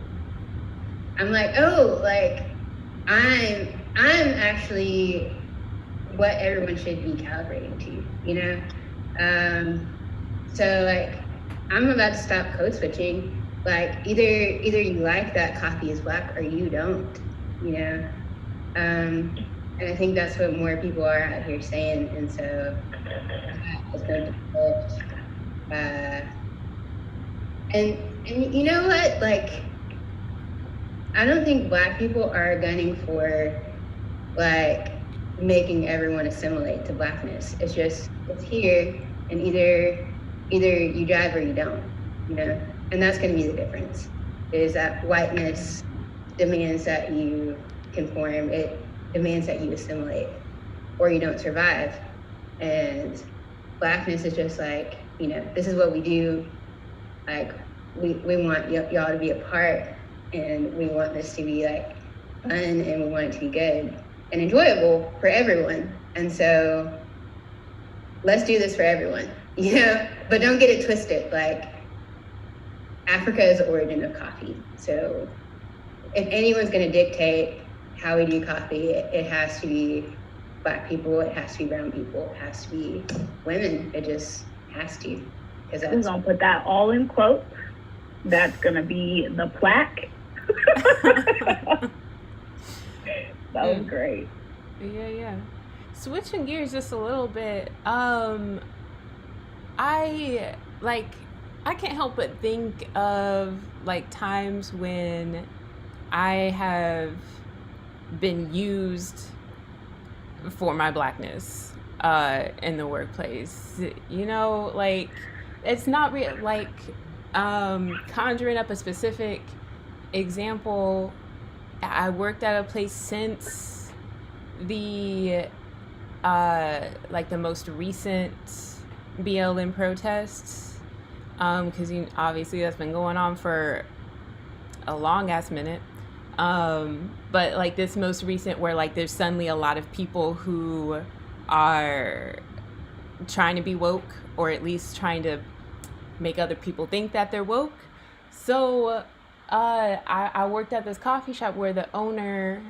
I'm like, oh, like I'm actually what everyone should be calibrating to, you know? So like I'm about to stop code switching. Like either you like that coffee is black or you don't, you know? And I think that's what more people are out here saying. And so it's going to push. And you know what? Like, I don't think Black people are gunning for like making everyone assimilate to Blackness. It's just, it's here, and either you drive or you don't, you know? And that's gonna be the difference, is that whiteness demands that you conform, it demands that you assimilate, or you don't survive. And Blackness is just like, you know, this is what we do. Like, we want y'all to be a part, and we want this to be like fun, and we want it to be good and enjoyable for everyone. And so let's do this for everyone, you know? But don't get it twisted. Like, Africa is the origin of coffee. So if anyone's gonna dictate how we do coffee, it has to be Black people, it has to be brown people, it has to be women. It just has to. We're gonna put that all in quotes. That's gonna be the plaque. That was great. Yeah. Switching gears just a little bit. I can't help but think of like times when I have been used for my Blackness in the workplace. You know, like it's not real. Like conjuring up a specific example. I worked at a place since the like the most recent BLM protests, because obviously that's been going on for a long ass minute. But like this most recent where like there's suddenly a lot of people who are trying to be woke, or at least trying to make other people think that they're woke. So I worked at this coffee shop where the owner,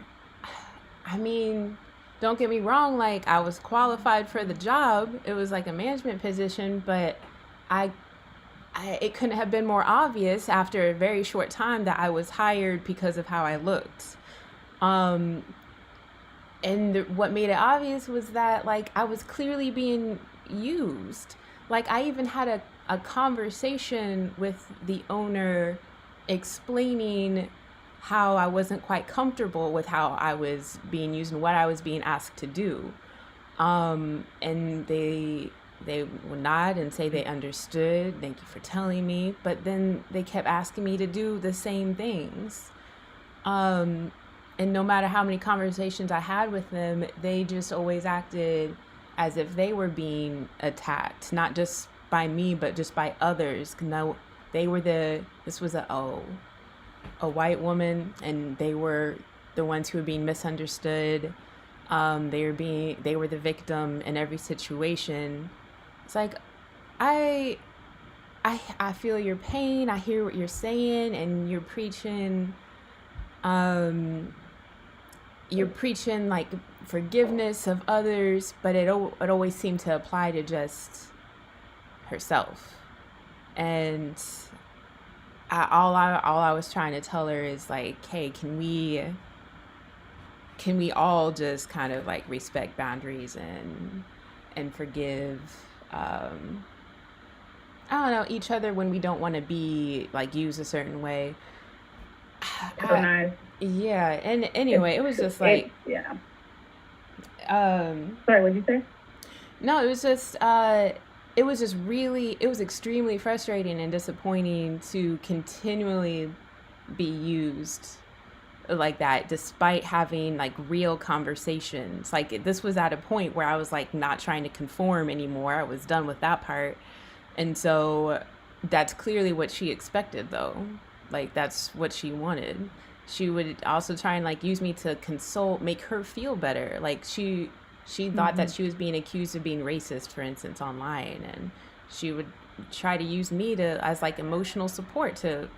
I mean, don't get me wrong, like I was qualified for the job. It was like a management position, but it couldn't have been more obvious after a very short time that I was hired because of how I looked. Um, what made it obvious was that, like, I was clearly being used. Like, I even had a conversation with the owner explaining how I wasn't quite comfortable with how I was being used and what I was being asked to do. And they would nod and say they understood. Thank you for telling me. But then they kept asking me to do the same things. And no matter how many conversations I had with them, they just always acted as if they were being attacked, not just by me, but just by others. No, they were this was a white woman, and they were the ones who were being misunderstood. They were the victim in every situation. It's like, I feel your pain. I hear what you're saying, and you're preaching like forgiveness of others, but it always seemed to apply to just herself. And all I was trying to tell her is like, hey, can we all just kind of like respect boundaries and forgive I don't know, each other when we don't want to be like used a certain way. So nice. Yeah, and anyway, it was just like yeah. Um, Sorry, what'd you say? no, it was extremely frustrating and disappointing to continually be used like that, despite having like real conversations. Like, this was at a point where I was like not trying to conform anymore. I was done with that part. And so that's clearly what she expected, though. Like, that's what she wanted. She would also try and like use me to console, make her feel better. Like, she thought that she was being accused of being racist, for instance, online, and she would try to use me as like emotional support to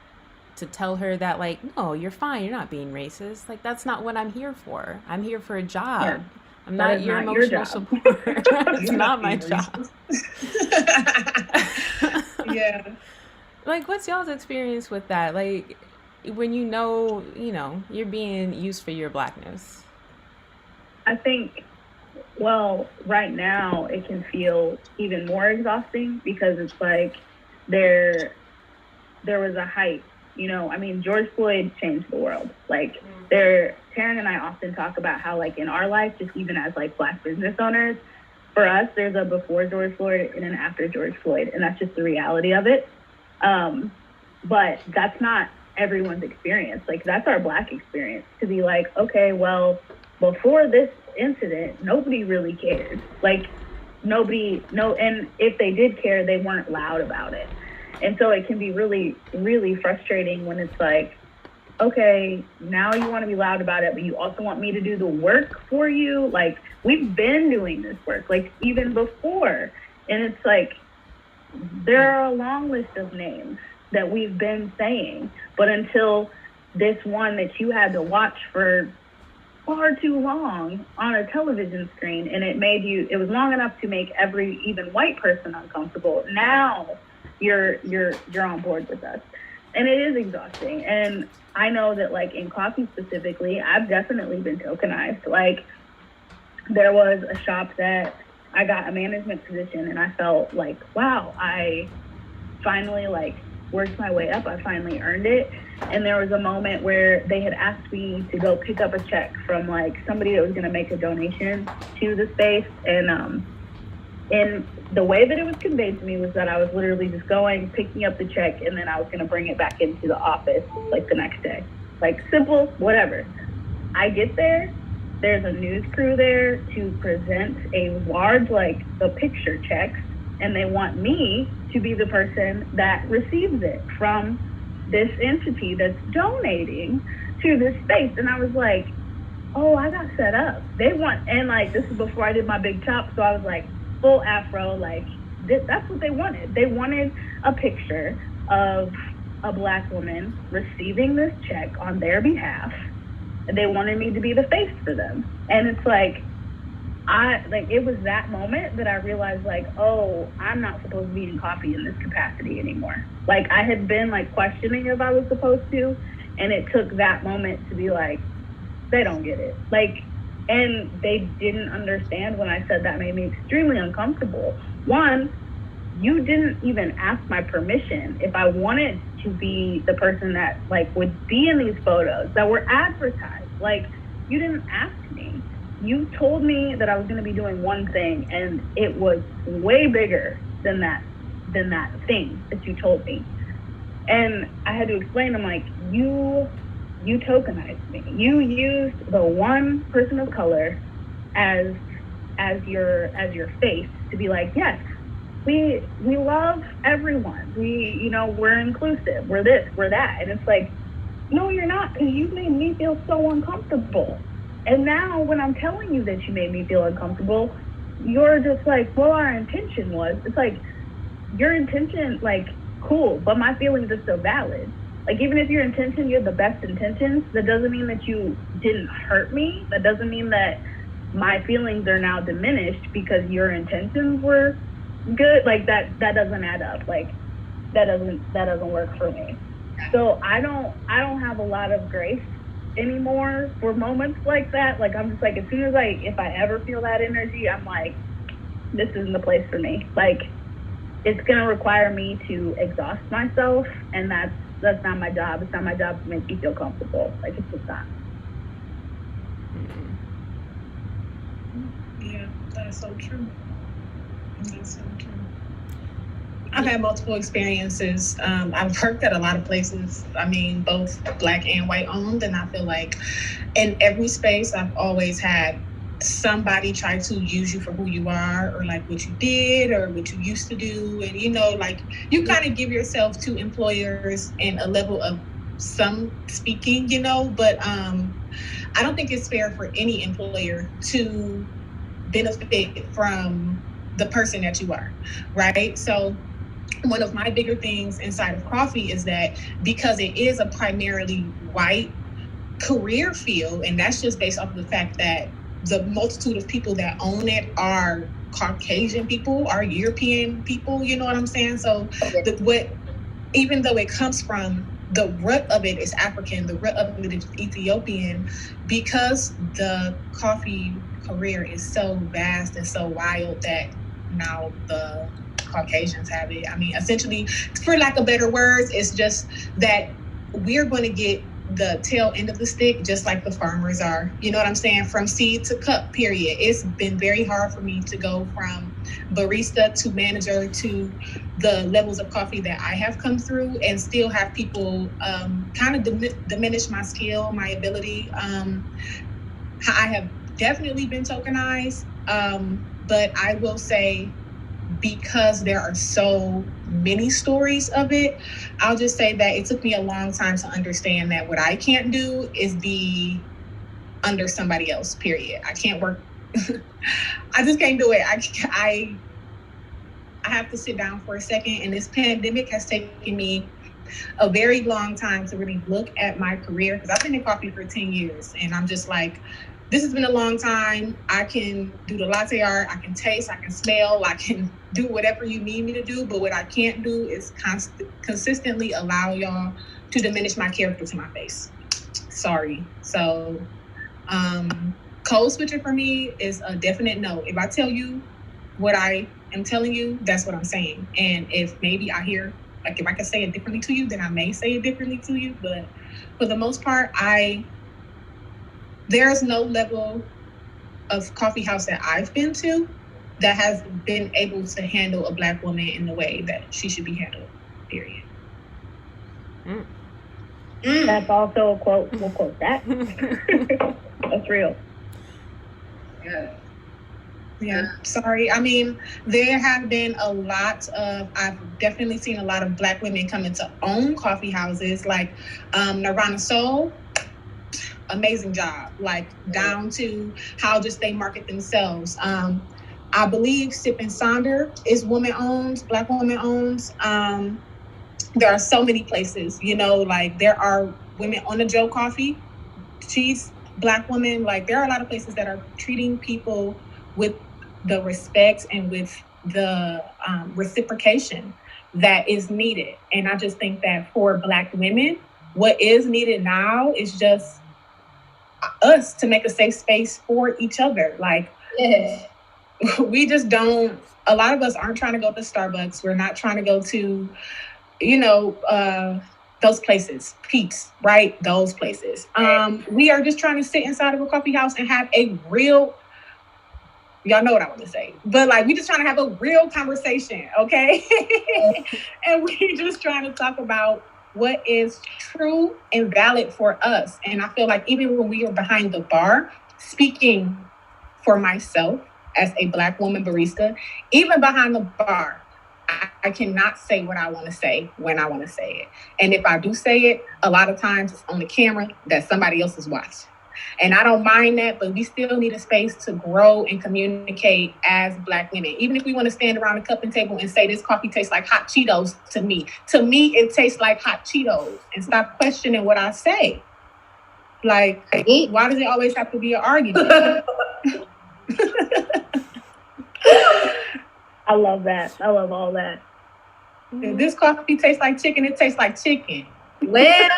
tell her that, like, no, you're fine, you're not being racist. Like, that's not what I'm here for. I'm here for a job. Yeah. I'm That not is your not your emotional job. support. It's You're not my being job. Yeah. Like, what's y'all's experience with that? Like, when you know you're being used for your blackness. I think, well, right now it can feel even more exhausting because it's like there was a hype, I mean, George Floyd changed the world. Like, Taryn and I often talk about how, like, in our life, just even as like Black business owners, for us, there's a before George Floyd and an after George Floyd, and that's just the reality of it. But that's not everyone's experience. Like, that's our Black experience, to be like, okay, well, before this incident, nobody really cared. Like, and if they did care, they weren't loud about it. And so it can be really, really frustrating when it's like, okay, now you want to be loud about it, but you also want me to do the work for you. Like, we've been doing this work, like, even before. And it's like, there are a long list of names that we've been saying, but until this one that you had to watch for far too long on a television screen, and it was long enough to make every even white person uncomfortable. Now you're on board with us. And it is exhausting. And I know that, like, in coffee specifically, I've definitely been tokenized. Like, there was a shop that I got a management position, and I felt like, wow, I finally, like, worked my way up. I finally earned it. And there was a moment where they had asked me to go pick up a check from, like, somebody that was going to make a donation to the space. And the way that it was conveyed to me was that I was literally just going, picking up the check, and then I was going to bring it back into the office, like, the next day. Like, simple, whatever. I get there. There's a news crew there to present a large, like, the picture checks, and they want me to be the person that receives it from this entity that's donating to this space. And I was like, oh, I got set up. And like, this is before I did my big chop, so I was like, full afro, like, that's what they wanted. They wanted a picture of a Black woman receiving this check on their behalf, and they wanted me to be the face for them. And it's like, it was that moment that I realized, like, oh, I'm not supposed to be in coffee in this capacity anymore. Like, I had been, like, questioning if I was supposed to, and it took that moment to be like, they don't get it. Like, and they didn't understand when I said that made me extremely uncomfortable. One, you didn't even ask my permission if I wanted to be the person that like would be in these photos that were advertised. Like, you didn't ask me. You told me that I was going to be doing one thing, and it was way bigger than that thing that you told me. And I had to explain, I'm like, you tokenized me. You used the one person of color as your face to be like, yes, we love everyone. We're inclusive. We're this, we're that. And it's like, no, you're not, because you made me feel so uncomfortable. And now when I'm telling you that you made me feel uncomfortable, you're just like, well, our intention was. It's like, your intention, like, cool, but my feelings are still valid. Like, even if your intention, you have the best intentions, that doesn't mean that you didn't hurt me. That doesn't mean that my feelings are now diminished because your intentions were good. Like, that doesn't add up. Like, that doesn't work for me. So I don't have a lot of grace anymore for moments like that. Like, I'm just like, as soon as if I ever feel that energy, I'm like, this isn't the place for me. Like, it's gonna require me to exhaust myself, and that's not my job. It's not my job to make you feel comfortable. Like, it's just not. Yeah, that's so true. That's so true. I've had multiple experiences. I've worked at a lot of places. I mean, both Black and white owned. And I feel like in every space, I've always had somebody try to use you for who you are, or like what you did or what you used to do. And, like, you kind of give yourself to employers in a level of some speaking, but I don't think it's fair for any employer to benefit from the person that you are, right? So one of my bigger things inside of coffee is that because it is a primarily white career field, and that's just based off of the fact that the multitude of people that own it are Caucasian people, are European people, you know what I'm saying? So even though it comes from, the root of it is African, the root of it is Ethiopian, because the coffee career is so vast and so wild that now the Caucasians have it. I mean, essentially, for lack of better words, it's just that we're going to get the tail end of the stick just like the farmers are. You know what I'm saying? From seed to cup, period. It's been very hard for me to go from barista to manager to the levels of coffee that I have come through, and still have people kind of diminish my skill, my ability. I have definitely been tokenized, but I will say, because there are so many stories of it, I'll just say that it took me a long time to understand that what I can't do is be under somebody else, period. I can't work. I just can't do it. I have to sit down for a second, and this pandemic has taken me a very long time to really look at my career, because I've been in coffee for 10 years, and I'm just like, this has been a long time. I can do the latte art, I can taste, I can smell, I can do whatever you need me to do, but what I can't do is consistently allow y'all to diminish my character to my face. Sorry. So code switching for me is a definite no. If I tell you what I am telling you, that's what I'm saying. And if maybe I hear, like, if I can say it differently to you, then I may say it differently to you. But for the most part, there's no level of coffee house that I've been to that has been able to handle a Black woman in the way that she should be handled, period. That's also a quote. We'll quote that. That's real. Yeah. Sorry. I mean, there have been I've definitely seen a lot of Black women come into own coffee houses, like Nirvana Soul. Amazing job, like down to how just they market themselves. I believe Sip and Sonder is woman-owned, Black woman-owned. There are so many places, like there are women on the Joe Coffee. She's Black woman. Like, there are a lot of places that are treating people with the respect and with the reciprocation that is needed. And I just think that for Black women, what is needed now is just us to make a safe space for each other. Like, Yes. we just don't, a lot of us aren't trying to go to Starbucks. We're not trying to go to, those places, Peeps, right? Those places. We are just trying to sit inside of a coffee house and have a real, y'all know what I want to say, but like, we just trying to have a real conversation, okay? And we just trying to talk about what is true and valid for us. And I feel like even when we are behind the bar, speaking for myself as a Black woman barista, even behind the bar, I cannot say what I want to say when I want to say it. And if I do say it, a lot of times it's on the camera that somebody else is watching. And I don't mind that, but we still need a space to grow and communicate as Black women. Even if we want to stand around a cupping table and say this coffee tastes like hot Cheetos to me. To me, it tastes like hot Cheetos. And stop questioning what I say. Like, why does it always have to be an argument? I love that. I love all that. If this coffee tastes like chicken, it tastes like chicken. Well,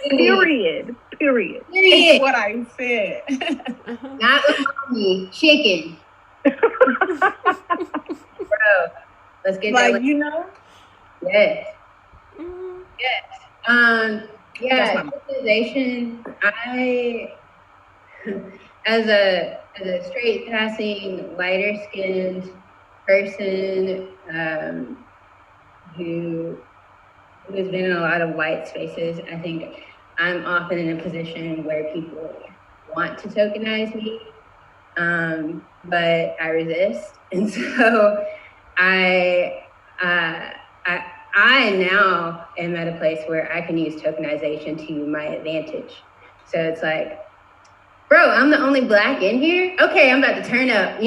Period. That's what I said. not umami, chicken. Bro, let's get Like, that. Yes. Yes. Yeah, organization. I, as a straight passing, lighter skinned person, who has been in a lot of white spaces, I think I'm often in a position where people want to tokenize me, but I resist. And so I now am at a place where I can use tokenization to my advantage. So it's like, bro, I'm the only Black in here? Okay, I'm about to turn up,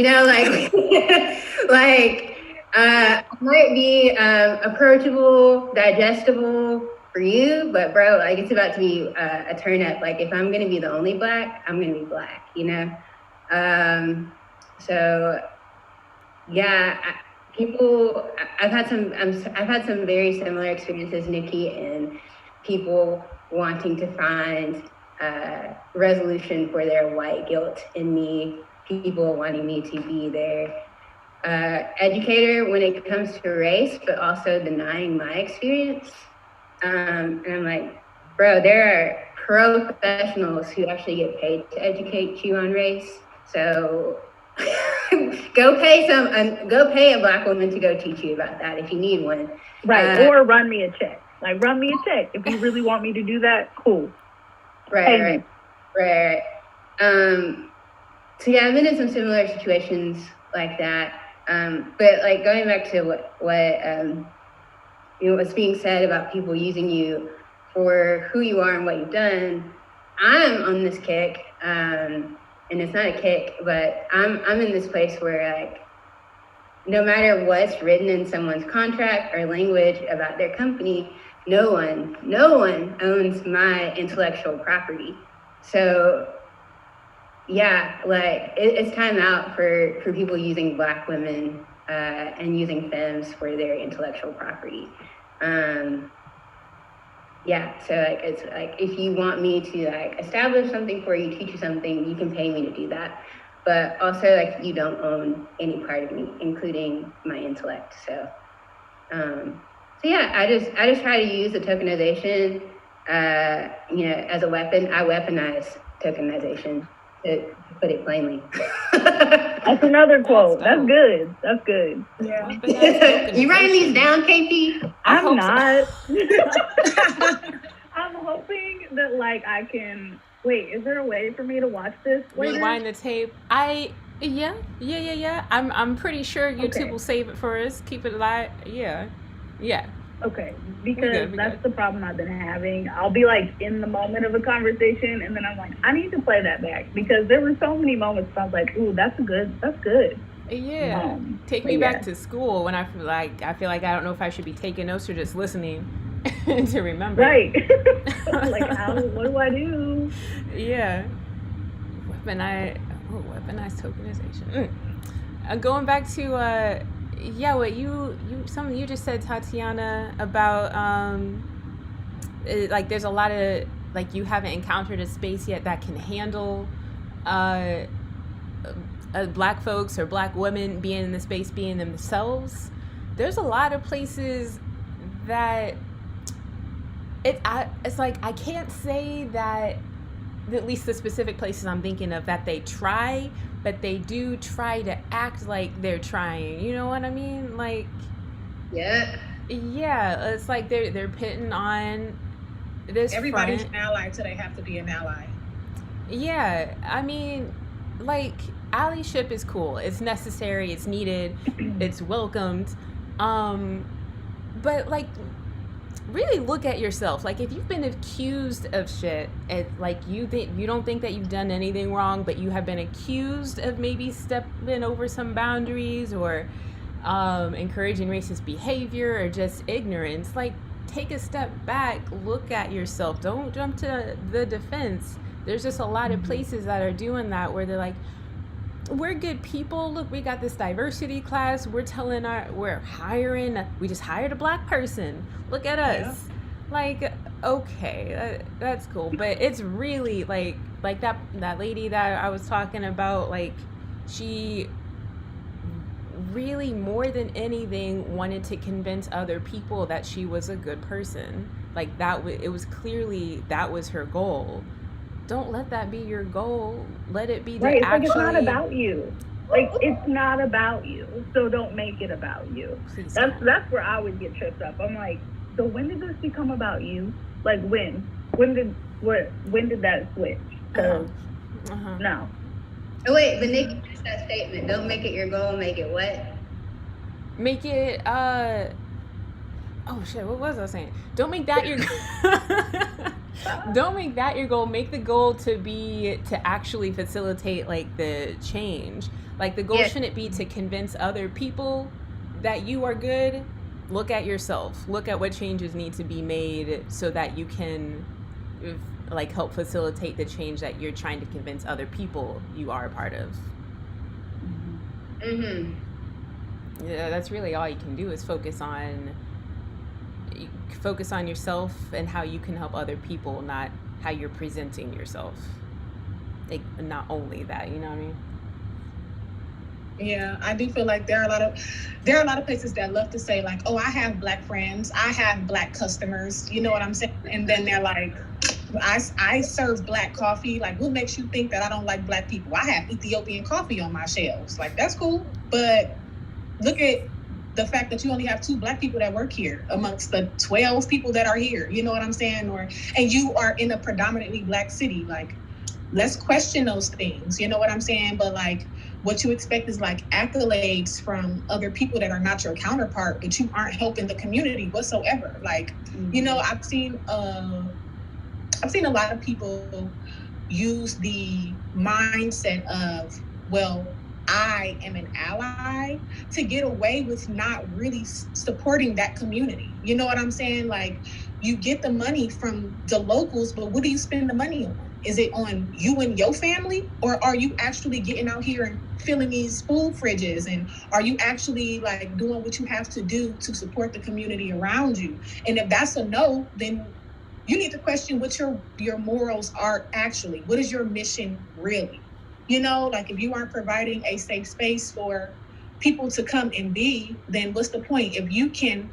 I might be approachable, digestible for you, but bro, like, it's about to be a turn up. Like, if I'm gonna be the only Black, I'm gonna be Black, So yeah, I've had some very similar experiences, Nikki, and people wanting to find resolution for their white guilt in me, people wanting me to be their educator when it comes to race, but also denying my experience. And I'm like, bro, there are professionals who actually get paid to educate you on race. So go pay a Black woman to go teach you about that if you need one. Right. Or run me a check. Like, run me a check. If you really want me to do that, cool. Right. So yeah, I've been in some similar situations like that. But like, going back to what what's being said about people using you for who you are and what you've done, I'm on this kick, and it's not a kick, but I'm in this place where, like, no matter what's written in someone's contract or language about their company, no one owns my intellectual property. So yeah, like, it's time out for people using Black women and using femmes for their intellectual property. Yeah, so like, it's like, if you want me to like establish something for you, teach you something, you can pay me to do that. But also, like, you don't own any part of me, including my intellect. So yeah, I just try to use the tokenization, as a weapon. I weaponize tokenization, to put it plainly. That's another quote. That's good. That's good. Yeah. You writing these down, KP? I'm not. I'm hoping that, like, I can. Wait, is there a way for me to watch this later? Rewind the tape. Yeah. I'm pretty sure YouTube will save it for us. Keep it alive. Yeah. Okay, because that's the problem I've been having. I'll be like in the moment of a conversation, and then I'm like, I need to play that back, because there were so many moments I was like, ooh, that's good. Yeah. Take me back to school when I feel like I don't know if I should be taking notes or just listening to remember. Right. Like, what do I do? Yeah. Weaponized tokenization. Going back to what something you just said, Tatiana, about like, there's a lot of like you haven't encountered a space yet that can handle black folks or black women being in the space, being themselves. There's a lot of places that it's like I can't say that, at least the specific places I'm thinking of, that they try, but they do try to act like they're trying. You know what I mean? Like, Yeah. it's like they're pitting on this Everybody's front. an ally till they have to be an ally. Yeah, I mean, like, allyship is cool. It's necessary. It's needed. It's welcomed. But like, really look at yourself. Like, if you've been accused of shit, like you don't think that you've done anything wrong, but you have been accused of maybe stepping over some boundaries or encouraging racist behavior or just ignorance, like, take a step back, look at yourself. Don't jump to the defense. There's just a lot of places that are doing that, where they're like, we're good people. Look, we got this diversity class. We're hiring. We just hired a black person. Look at us. Yeah. Like, okay, that's cool. But it's really like that lady that I was talking about. Like, she really, more than anything, wanted to convince other people that she was a good person. Like, it was clearly that was her goal. Don't let that be your goal. Let it be right. Like, it's not about you. Like, it's not about you. So don't make it about you. That's where I would get tripped up. I'm like, so when did this become about you? Like, when did that switch? Because no. Oh wait, but Nikki missed that statement. Don't make it your goal. Make it what? Make it. Oh shit! What was I saying? Don't make that your. Don't make that your goal. Make the goal to actually facilitate, like, the change. Like, the goal shouldn't be to convince other people that you are good. Look at yourself. Look at what changes need to be made so that you can, like, help facilitate the change that you're trying to convince other people you are a part of. Yeah, that's really all you can do, is focus on yourself and how you can help other people, not how you're presenting yourself. Like, not only that, you know what I mean? Yeah, I do feel like there are a lot of places that love to say, like, oh, I have black friends, I have black customers, you know what I'm saying? And then they're like, I serve black coffee. Like, what makes you think that I don't like black people? I have Ethiopian coffee on my shelves. Like, that's cool. But look at the fact that you only have 2 black people that work here amongst the 12 people that are here. You know what I'm saying? And you are in a predominantly black city. Like, let's question those things. You know what I'm saying? But, like, what you expect is, like, accolades from other people that are not your counterpart, but you aren't helping the community whatsoever. Like, you know, I've seen a lot of people use the mindset of, well, I am an ally, to get away with not really supporting that community. You know what I'm saying? Like, you get the money from the locals, but what do you spend the money on? Is it on you and your family? Or are you actually getting out here and filling these food fridges? And are you actually, like, doing what you have to do to support the community around you? And if that's a no, then you need to question what your morals are actually. What is your mission really? You know, like, if you aren't providing a safe space for people to come and be, then what's the point? If you can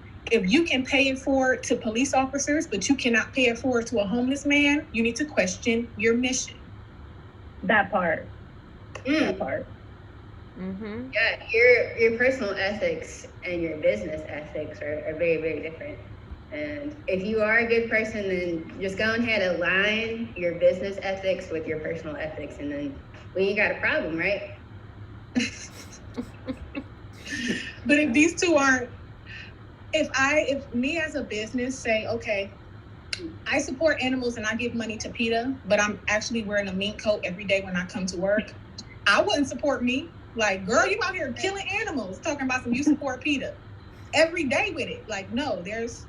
pay it forward to police officers, but you cannot pay it forward to a homeless man, you need to question your mission. That part. That part. Yeah, your personal ethics and your business ethics are very, very different. And if you are a good person, then just go ahead and align your business ethics with your personal ethics, and then you got a problem, right? But if these two aren't, if me as a business say, okay, I support animals and I give money to PETA, but I'm actually wearing a mink coat every day when I come to work, I wouldn't support me. Like, girl, you out here killing animals, talking about you support PETA every day with it. Like, no, there's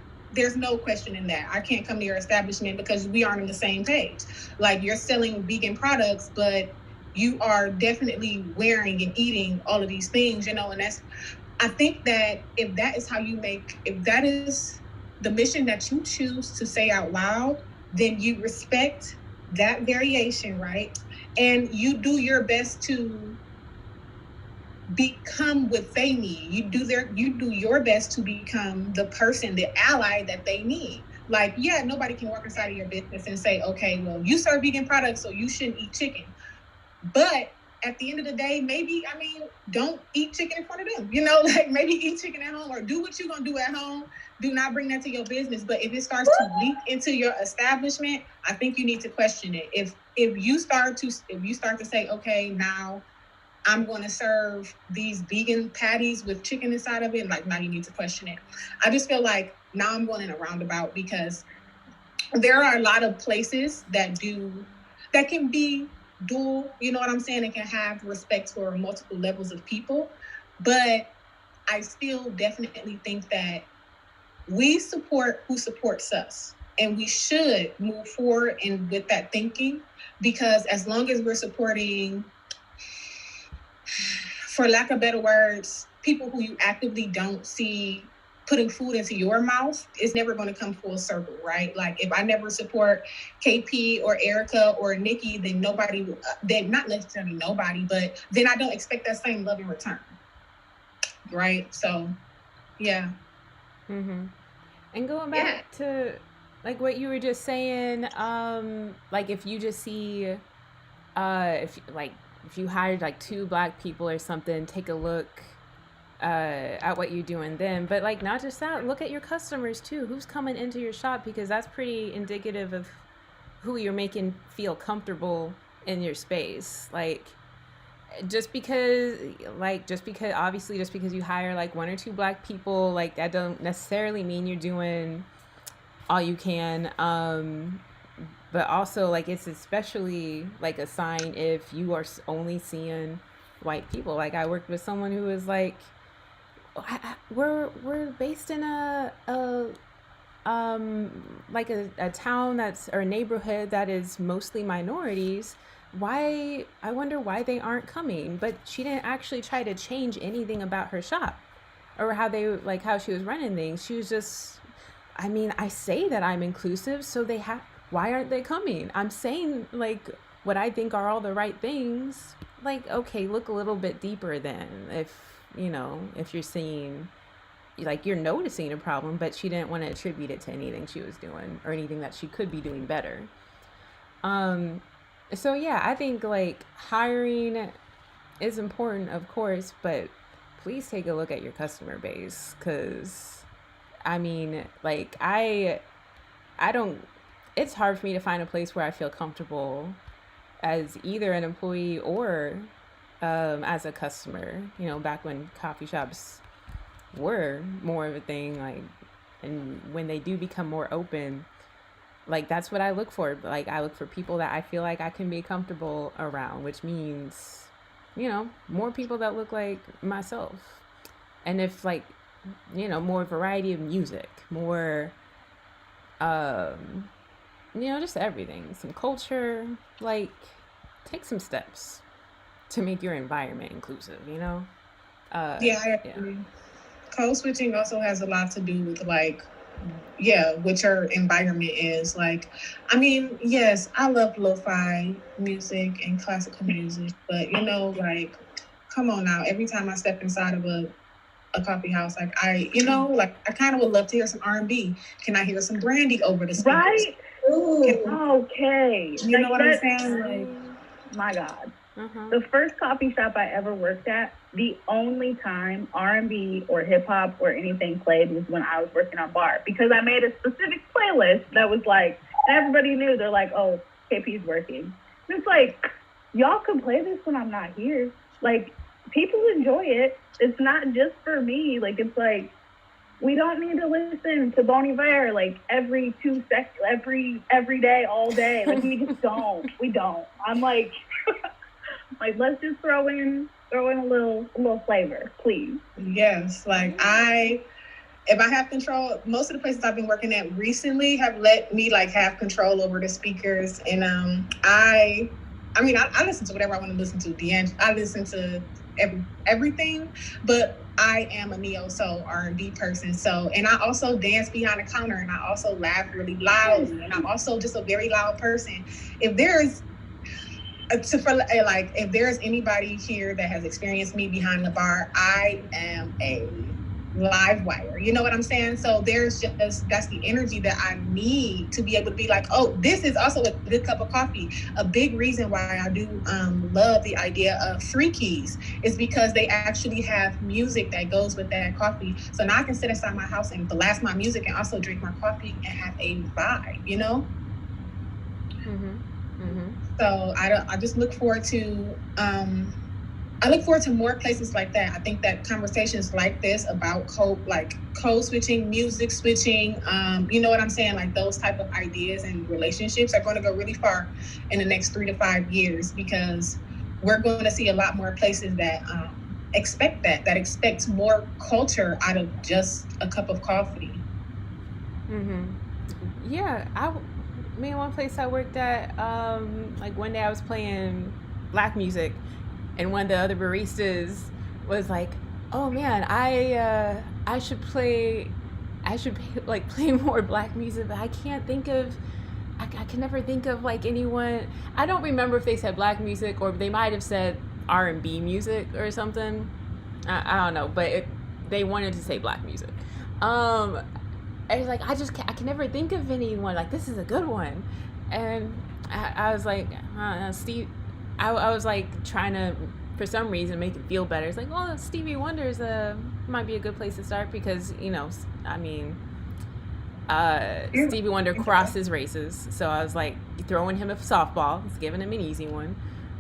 no question in that. I can't come to your establishment because we aren't on the same page. Like, you're selling vegan products, but you are definitely wearing and eating all of these things, you know, and I think that if that is the mission that you choose to say out loud, then you respect that variation, right? And you do your best to become what they need. You do your best to become the person, the ally that they need. Like, yeah, nobody can walk inside of your business and say, okay, well, you serve vegan products, so you shouldn't eat chicken. But at the end of the day, maybe, I mean, don't eat chicken in front of them. You know, like maybe eat chicken at home or do what you're going to do at home. Do not bring that to your business. But if it starts to leak into your establishment, I think you need to question it. If you start to say, okay, now I'm going to serve these vegan patties with chicken inside of it, like now you need to question it. I just feel like now I'm going in a roundabout because there are a lot of places that can be dual, you know what I'm saying? It can have respect for multiple levels of people, but I still definitely think that we support who supports us, and we should move forward with that thinking, because as long as we're supporting, for lack of better words, people who you actively don't see putting food into your mouth, is never going to come full circle, right? Like if I never support KP or Erica or Nikki, then not necessarily nobody, but then I don't expect that same love in return, right? So, yeah. Mm-hmm. And going back to like what you were just saying, like if you just see, if you hired like 2 Black people or something, take a look at what you're doing then. But like not just that, look at your customers too. Who's coming into your shop? Because that's pretty indicative of who you're making feel comfortable in your space. Like just because obviously just because you hire like 1 or 2 Black people, like that don't necessarily mean you're doing all you can. But also like it's especially like a sign if you are only seeing white people. Like I worked with someone who was like, we're based in a town or a neighborhood that is mostly minorities. I wonder why they aren't coming. But she didn't actually try to change anything about her shop or how she was running things. She was just, I mean, I say that I'm inclusive, so why aren't they coming? I'm saying like what I think are all the right things. Like, okay, look a little bit deeper then. If you're seeing, like you're noticing a problem, but she didn't want to attribute it to anything she was doing or anything that she could be doing better. So yeah, I think like hiring is important, of course, but please take a look at your customer base, because I mean, like I don't, it's hard for me to find a place where I feel comfortable as either an employee or as a customer. Back when coffee shops were more of a thing, like, and when they do become more open, like that's what I look for. Like I look for people that I feel like I can be comfortable around, which means, more people that look like myself. And if like, more variety of music, more, just everything, some culture, like take some steps to make your environment inclusive, Yeah, I agree. Yeah. Code switching also has a lot to do with like, what your environment is. Like, I mean, yes, I love lo-fi music and classical music, but like, come on now, every time I step inside of a coffee house, like I kind of would love to hear some R&B. Can I hear some Brandy over the speakers? Right? Okay. You know what I'm saying? Like, my God. The first coffee shop I ever worked at, the only time R&B or hip hop or anything played was when I was working on bar, because I made a specific playlist that was like, everybody knew. They're like, oh, KP's working. And it's like, y'all can play this when I'm not here. Like, people enjoy it. It's not just for me. Like, it's like, we don't need to listen to Bon Iver like every 2 seconds, every day, all day. Like, we just don't. We don't. I'm like, like, let's just throw in a little flavor, please. Yes, like if I have control, most of the places I've been working at recently have let me like have control over the speakers, and I listen to whatever I want to listen to. I listen to everything, but I am a neo soul R&B person. So, and I also dance behind the counter, and I also laugh really loudly, and I'm also just a very loud person. If there's if there's anybody here that has experienced me behind the bar, I am a live wire. You know what I'm saying? So there's just, that's the energy that I need to be able to be like, oh, this is also a good cup of coffee. A big reason why I do love the idea of three keys is because they actually have music that goes with that coffee. So now I can sit inside my house and blast my music and also drink my coffee and have a vibe, you know? So I just look forward to more places like that. I think that conversations like this about code switching, music switching, you know what I'm saying? Like those type of ideas and relationships are going to go really far in the next 3 to 5 years, because we're going to see a lot more places that expect that expects more culture out of just a cup of coffee. Yeah, one place I worked at, like one day I was playing black music, and one of the other baristas was like, "Oh man, I should play more black music, but I can't think of, I can never think of like anyone." I don't remember if they said black music or they might have said R&B music or something. I don't know, but they wanted to say black music. I was like, I can never think of anyone. Like, this is a good one. And I was like, Steve, I was like trying to, for some reason, make it feel better. It's like, well, Stevie Wonder's might be a good place to start because, you know, I mean, Stevie Wonder crosses races. So I was like throwing him a softball, just giving him an easy one.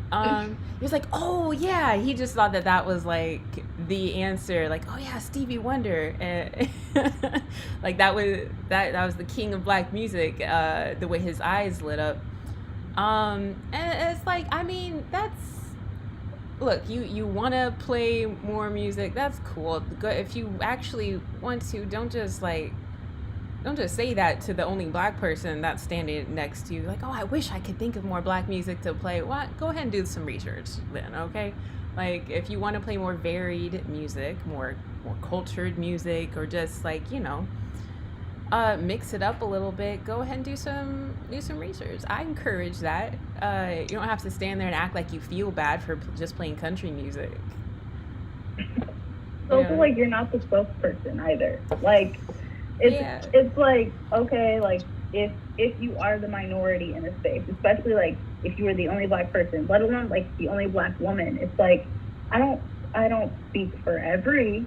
He was like, oh yeah, he just thought that was like the answer, like, oh yeah, Stevie Wonder, and like that was the king of black music, the way his eyes lit up. And it's like, I mean, look, you want to play more music, that's cool. If you actually want to, don't just say that to the only black person that's standing next to you, like, oh, I wish I could think of more black music to play. Well, go ahead and do some research then, okay? Like, if you want to play more varied music, more cultured music, or just like, you know, mix it up a little bit, go ahead and do some research. I encourage that. You don't have to stand there and act like you feel bad for just playing country music. Also, like, you're not the spokesperson either. Like, it's like, okay, like, if you are the minority in a space, especially like if you were the only black person, let alone like the only black woman, it's like, I don't speak for every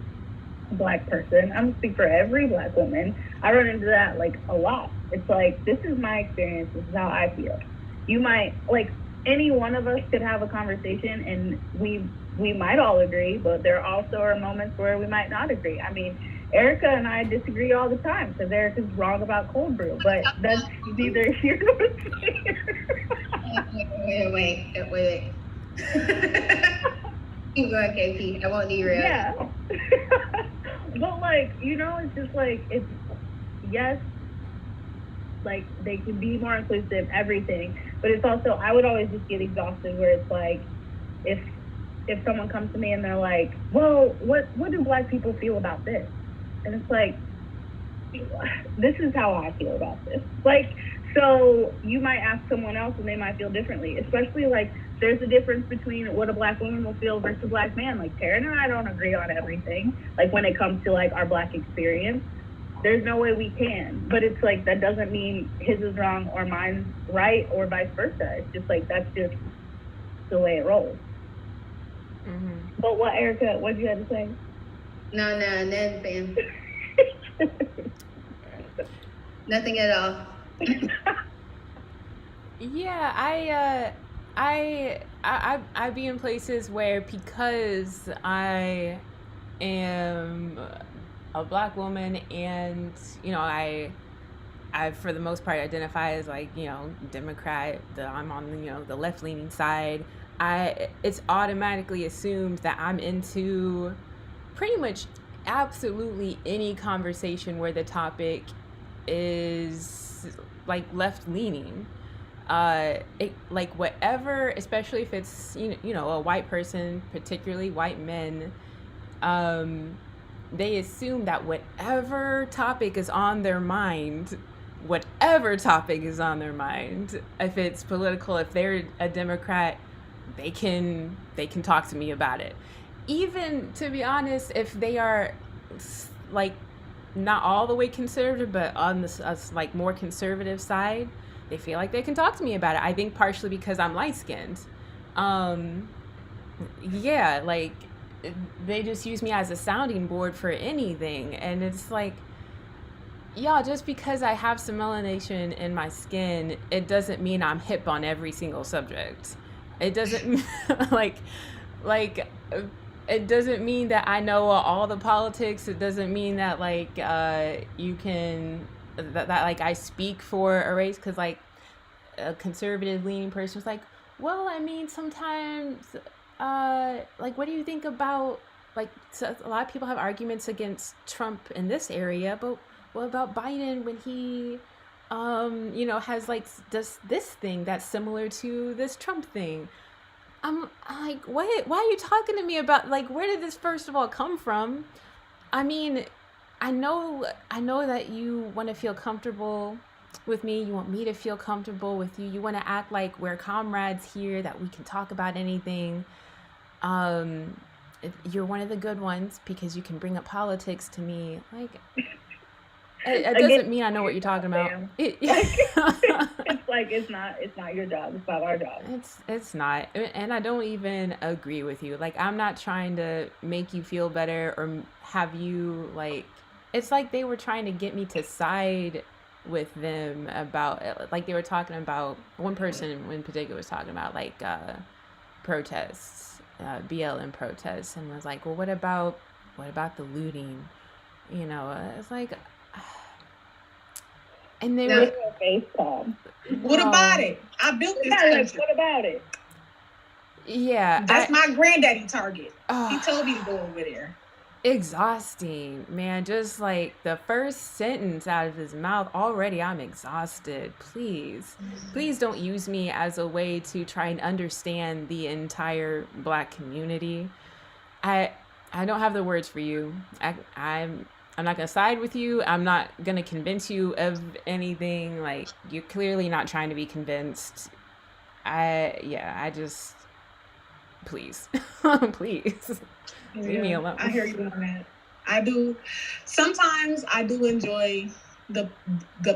black person. I don't speak for every black woman. I run into that like a lot. It's like, this is my experience, this is how I feel. You might, like, any one of us could have a conversation and we might all agree, but there also are moments where we might not agree. I mean, Erica and I disagree all the time because Erica's wrong about cold brew, but that's neither here nor there. Wait. Keep going, KP. I won't derail. Yeah. But, like, you know, it's just like, it's, yes, like, they can be more inclusive, everything, but it's also, I would always just get exhausted where it's like, if someone comes to me and they're like, well, what do black people feel about this? And it's like, this is how I feel about this. Like, so you might ask someone else and they might feel differently, especially like there's a difference between what a black woman will feel versus a black man. Like, Taryn and I don't agree on everything. Like, when it comes to like our black experience, there's no way we can. But it's like, that doesn't mean his is wrong or mine's right or vice versa. It's just like, that's just the way it rolls. Mm-hmm. But what, Erica, what you had to say? No, nothing. Nothing at all. Yeah, I be in places where, because I am a black woman and, you know, I for the most part identify as like, you know, Democrat, I'm on, you know, the left-leaning side, it's automatically assumed that I'm into pretty much absolutely any conversation where the topic is like left-leaning. like whatever, especially if it's a white person, particularly white men, they assume that whatever topic is on their mind, if it's political, if they're a Democrat, they can talk to me about it. Even, to be honest, if they are like not all the way conservative, but on the like more conservative side, they feel like they can talk to me about it. I think partially because I'm light skinned. Yeah, like they just use me as a sounding board for anything. And it's like, yeah, just because I have some melanation in my skin, it doesn't mean I'm hip on every single subject. It doesn't like it doesn't mean that I know all the politics. It doesn't mean that like you can that like I speak for a race, because like a conservative leaning person was like, well, I mean, sometimes like, what do you think about, like, so a lot of people have arguments against Trump in this area, but what about Biden when he has like does this thing that's similar to this Trump thing? I'm like, what? Why are you talking to me about, like, where did this first of all come from? I mean, I know that you want to feel comfortable with me. You want me to feel comfortable with you. You want to act like we're comrades here, that we can talk about anything. You're one of the good ones because you can bring up politics to me. Like, it doesn't mean I know what you're talking about. It's like it's not your job. It's not our job. It's not, and I don't even agree with you. Like, I'm not trying to make you feel better or have you like. It's like they were trying to get me to side with them about, like, they were talking about, one person in particular was talking about like protests, BLM protests, and was like, well, what about the looting? It's like. And they were face palm. What about it? I built this country. What about it? Yeah, that's my granddaddy Target. He told me to go over there. Exhausting, man. Just like the first sentence out of his mouth, already I'm exhausted. Please don't use me as a way to try and understand the entire Black community. I don't have the words for you. I'm not going to side with you. I'm not going to convince you of anything. Like, you're clearly not trying to be convinced. I just, please, please, leave me alone. I hear you on that. I do. Sometimes I do enjoy the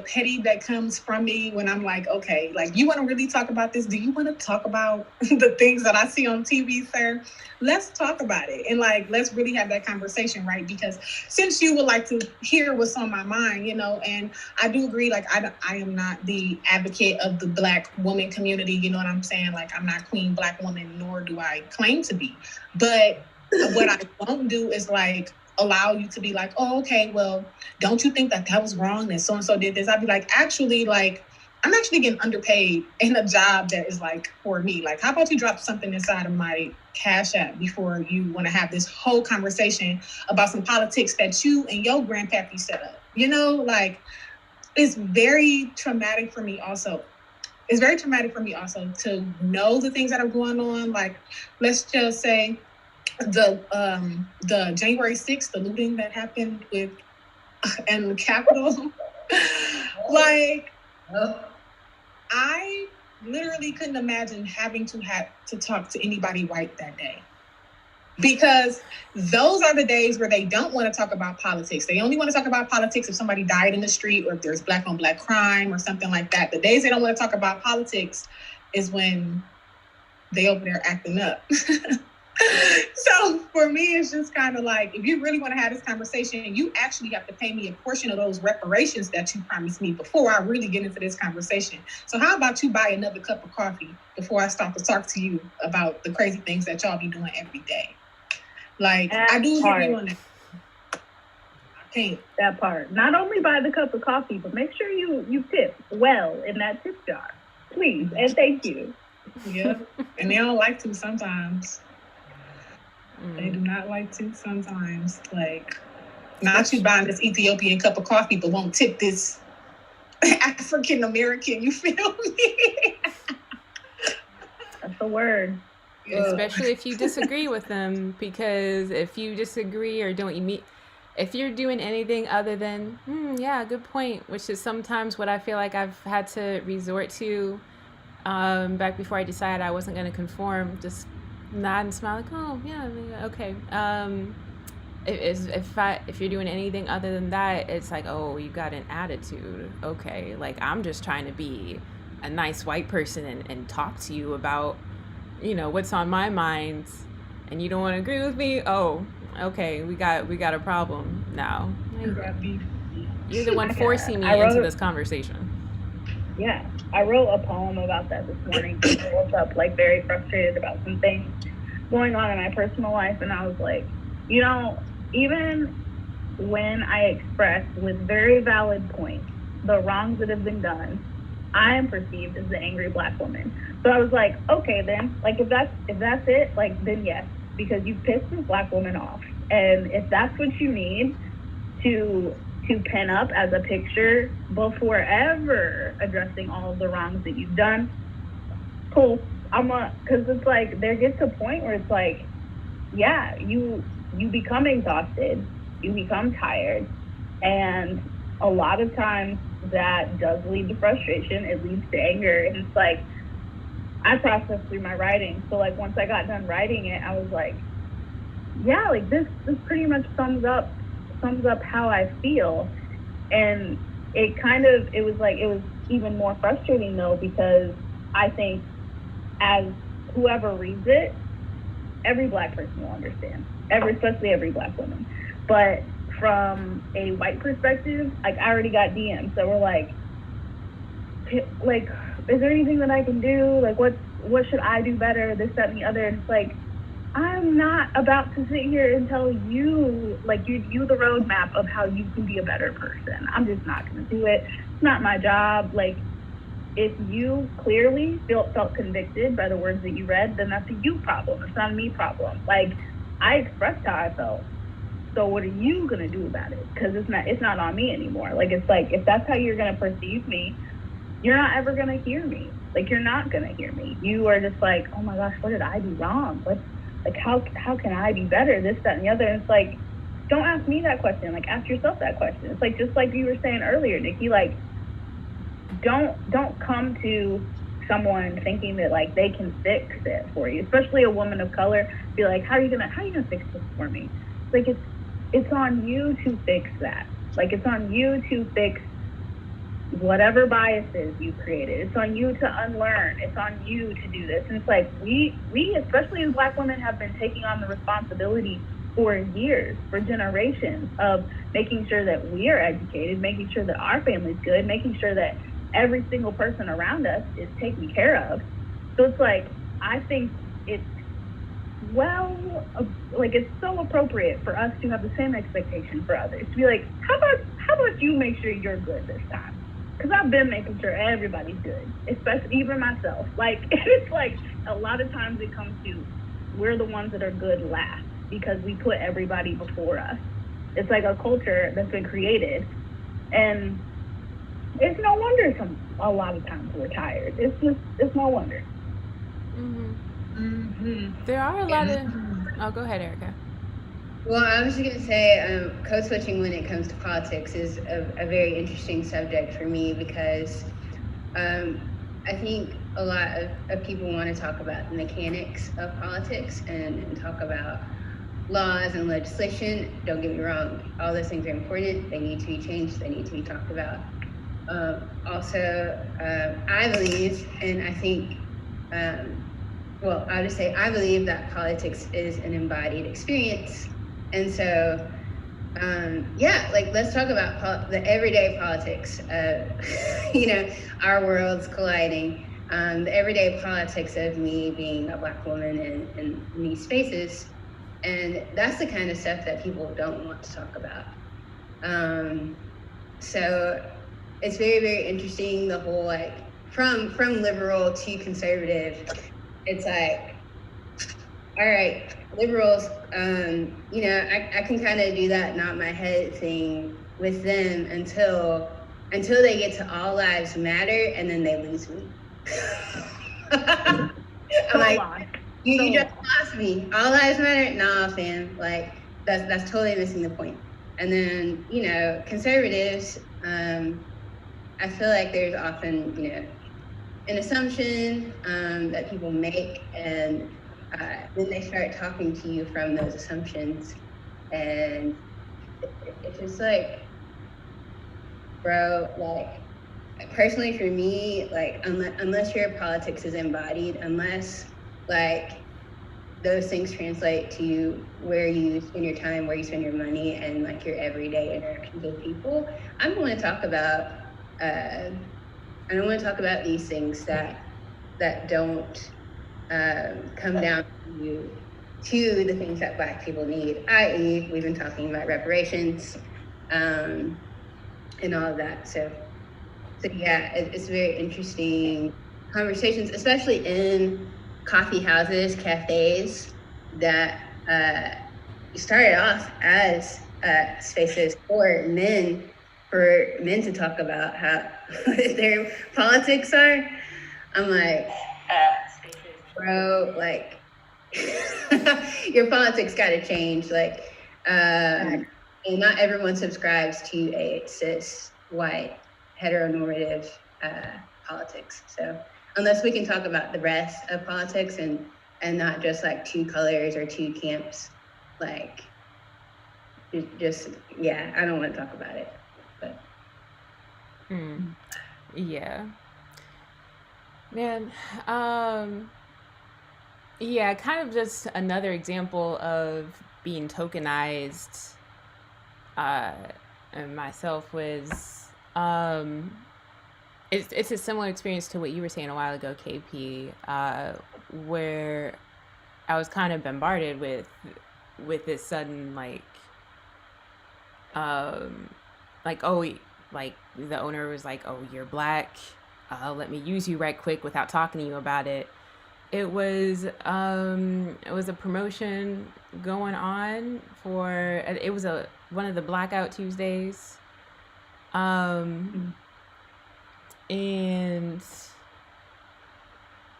petty that comes from me when I'm like, okay, like, you want to really talk about this? Do you want to talk about the things that I see on TV, sir? Let's talk about it. And like, let's really have that conversation, right? Because since you would like to hear what's on my mind, and I do agree, like, I am not the advocate of the Black woman community. You know what I'm saying? Like, I'm not queen Black woman, nor do I claim to be. But what I won't do is like, allow you to be like, oh, okay, well, don't you think that was wrong and so-and-so did this? I'd be like, actually, like, I'm actually getting underpaid in a job that is like for me. Like, how about you drop something inside of my Cash App before you want to have this whole conversation about some politics that you and your grandpappy set up? Like, it's very traumatic for me also. It's very traumatic for me also to know the things that are going on. Like, let's just say, the January 6th, the looting that happened in the Capitol, like, I literally couldn't imagine having to talk to anybody white that day, because those are the days where they don't want to talk about politics. They only want to talk about politics if somebody died in the street or if there's Black on Black crime or something like that. The days they don't want to talk about politics is when they over there acting up. So for me, it's just kind of like, if you really want to have this conversation, you actually have to pay me a portion of those reparations that you promised me before I really get into this conversation. So how about you buy another cup of coffee before I start to talk to you about the crazy things that y'all be doing every day? Like, I do hear you on that. I can't. That part. Not only buy the cup of coffee, but make sure you tip well in that tip jar. Please, and thank you. Yeah, and they don't like to sometimes. They do not like to sometimes. Like, not you buying this Ethiopian cup of coffee, but won't tip this African American. You feel me? That's the word. Especially if you disagree with them, because if you disagree or don't you meet, if you're doing anything other than yeah, good point, which is sometimes what I feel like I've had to resort to back before I decided I wasn't going to conform, just nod and smile like, oh yeah, okay. If you're doing anything other than that, it's like, oh, you got an attitude. Okay, like I'm just trying to be a nice white person and talk to you about, what's on my mind, and you don't want to agree with me. Oh, okay, we got a problem now. You're the one forcing me into this conversation. Yeah, I wrote a poem about that this morning. I woke up like very frustrated about some things going on in my personal life, and I was like, even when I express with very valid points the wrongs that have been done, I am perceived as the angry Black woman. So I was like, okay, then, like if that's it, like then yes, because you pissed this Black woman off, and if that's what you need to pin up as a picture before ever addressing all of the wrongs that you've done, cool. Because it's like there gets a point where it's like, yeah, you become exhausted, you become tired, and a lot of times that does lead to frustration. It leads to anger, and it's like I process through my writing. So like once I got done writing it, I was like, yeah, like this pretty much sums up how I feel. And it was even more frustrating though, because I think as whoever reads it, every Black person will understand, especially every Black woman. But from a white perspective, like I already got DMs that were like, is there anything that I can do? Like what should I do better? This, that, and the other. And it's like, I'm not about to sit here and tell you, like, you the roadmap of how you can be a better person. I'm just not going to do it. It's not my job. Like, if you clearly felt convicted by the words that you read, then that's a you problem. It's not a me problem. Like, I expressed how I felt. So what are you going to do about it? Because it's not on me anymore. Like, it's like, if that's how you're going to perceive me, you're not ever going to hear me. Like, you're not going to hear me. You are just like, oh my gosh, what did I do wrong? Like, how can I be better? This, that, and the other. And it's like, don't ask me that question. Like, ask yourself that question. It's like, just like you were saying earlier, Nikki, like, don't come to someone thinking that like they can fix it for you, especially a woman of color. Be like, how are you gonna fix this for me? Like, it's on you to fix that. Like, it's on you to fix whatever biases you created. It's on you to unlearn. It's on you to do this. And it's like, we especially as Black women have been taking on the responsibility for years, for generations, of making sure that we are educated, making sure that our family's good, making sure that every single person around us is taken care of. So it's like, I think it's it's so appropriate for us to have the same expectation for others. To be like, how about you make sure you're good this time? Because I've been making sure everybody's good, especially even myself. Like, it's like a lot of times it comes to, we're the ones that are good last because we put everybody before us. It's like a culture that's been created, and it's no wonder a lot of times we're tired. It's no wonder. Mm-hmm. Mm-hmm. There are a lot of... Oh, go ahead, Erica. Well, I was just going to say, code switching when it comes to politics is a very interesting subject for me, because I think a lot of people want to talk about the mechanics of politics and talk about laws and legislation. Don't get me wrong, all those things are important. They need to be changed. They need to be talked about. I believe, and I think, I'll just say I believe that politics is an embodied experience. And so, let's talk about the everyday politics of, our worlds colliding, the everyday politics of me being a Black woman in these spaces. And that's the kind of stuff that people don't want to talk about. So it's very, very interesting, the whole, like, from liberal to conservative. It's like, all right, liberals, I can kind of do that nod my head thing with them until until they get to all lives matter, and then they lose me. I'm like, you just lost me. All lives matter? Nah, fam. Like, that's totally missing the point. And then, you know, conservatives, I feel like there's often, you know, an assumption that people make, and then they start talking to you from those assumptions, and it's just like, bro, like, personally for me, like, unless your politics is embodied, unless like those things translate to where you spend your time, where you spend your money, and like your everyday interactions with people, I don't want to talk about these things that don't come down to the things that Black people need, i.e. we've been talking about reparations and all of that. So yeah, it's very interesting conversations, especially in coffee houses, cafes, that started off as spaces for men to talk about how their politics are. I'm like, bro, like, your politics got to change. Like, and not everyone subscribes to a cis, white, heteronormative politics. So unless we can talk about the rest of politics and not just like two colors or two camps, like, just yeah, I don't want to talk about it. But yeah, man. Yeah, kind of just another example of being tokenized. And myself was it's a similar experience to what you were saying a while ago, KP, where I was kind of bombarded with this sudden like oh, like the owner was like, oh, you're Black, let me use you right quick without talking to you about it. It was a promotion going on for, it was one of the Blackout Tuesdays, and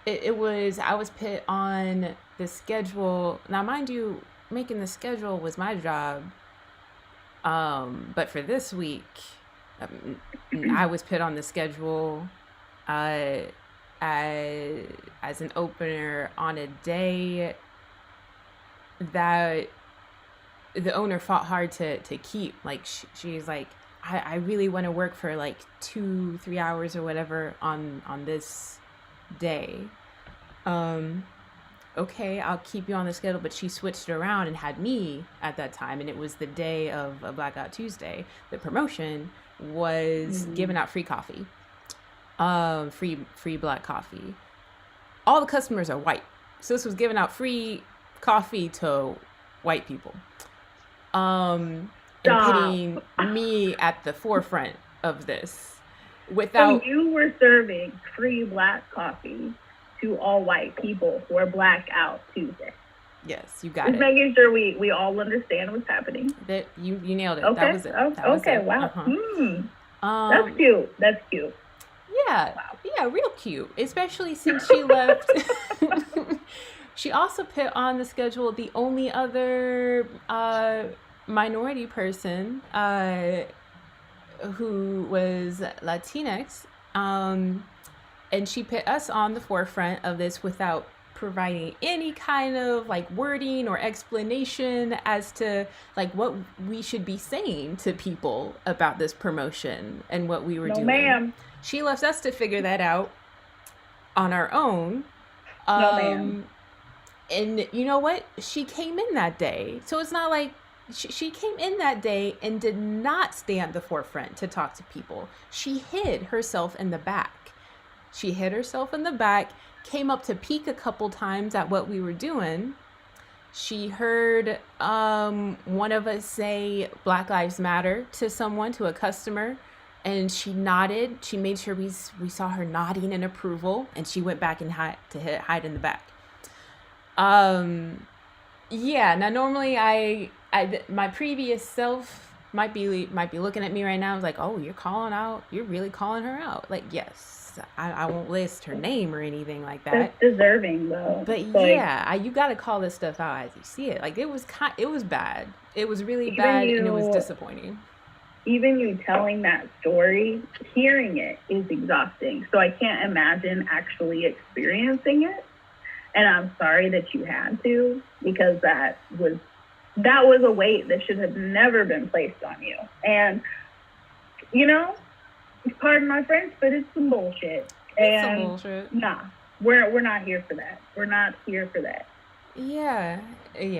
it was, I was put on the schedule. Now, mind you, making the schedule was my job, but for this week, I was put on the schedule as an opener on a day that the owner fought hard to keep. Like, she's like, I really want to work for like 2-3 hours or whatever on this day. Okay, I'll keep you on the schedule, but she switched it around and had me at that time, and it was the day of a Blackout Tuesday. The promotion was giving out free coffee, free Black coffee. All the customers are white, so this was giving out free coffee to white people, and putting me at the forefront of this. Without, so you were serving free Black coffee to all white people for Blackout Tuesday. Yes, you got Just it. Making sure we all understand what's happening. That you nailed it. Okay. That was it. That was okay. it. Wow. That's cute. That's cute. Yeah. Wow. Yeah. Real cute. Especially since she left. She also put on the schedule the only other minority person who was Latinx. And she put us on the forefront of this without providing any kind of like wording or explanation as to like what we should be saying to people about this promotion and what we were doing. Ma'am. She left us to figure that out on our own. No, ma'am. And you know what? She came in that day. So it's not like she came in that day and did not stay at the forefront to talk to people. She hid herself in the back. Came up to peek a couple times at what we were doing. She heard one of us say Black Lives Matter to someone, to a customer, and she nodded. She made sure we saw her nodding in approval, and she went back and hide in the back. Yeah, now normally my previous self might be looking at me right now, like, oh, you're really calling her out. Like, yes, I won't list her name or anything like that. That's deserving, though. But Like, yeah, you got to call this stuff out as you see it. Like, it was bad. It was really Even bad, and it was you- disappointing. even you telling that story, hearing it is exhausting. So I can't imagine actually experiencing it. And I'm sorry that you had to, because that was a weight that should have never been placed on you. And, you know, pardon my French, but it's some bullshit. It's some bullshit. Nah, we're not here for that. We're not here for that. Yeah. We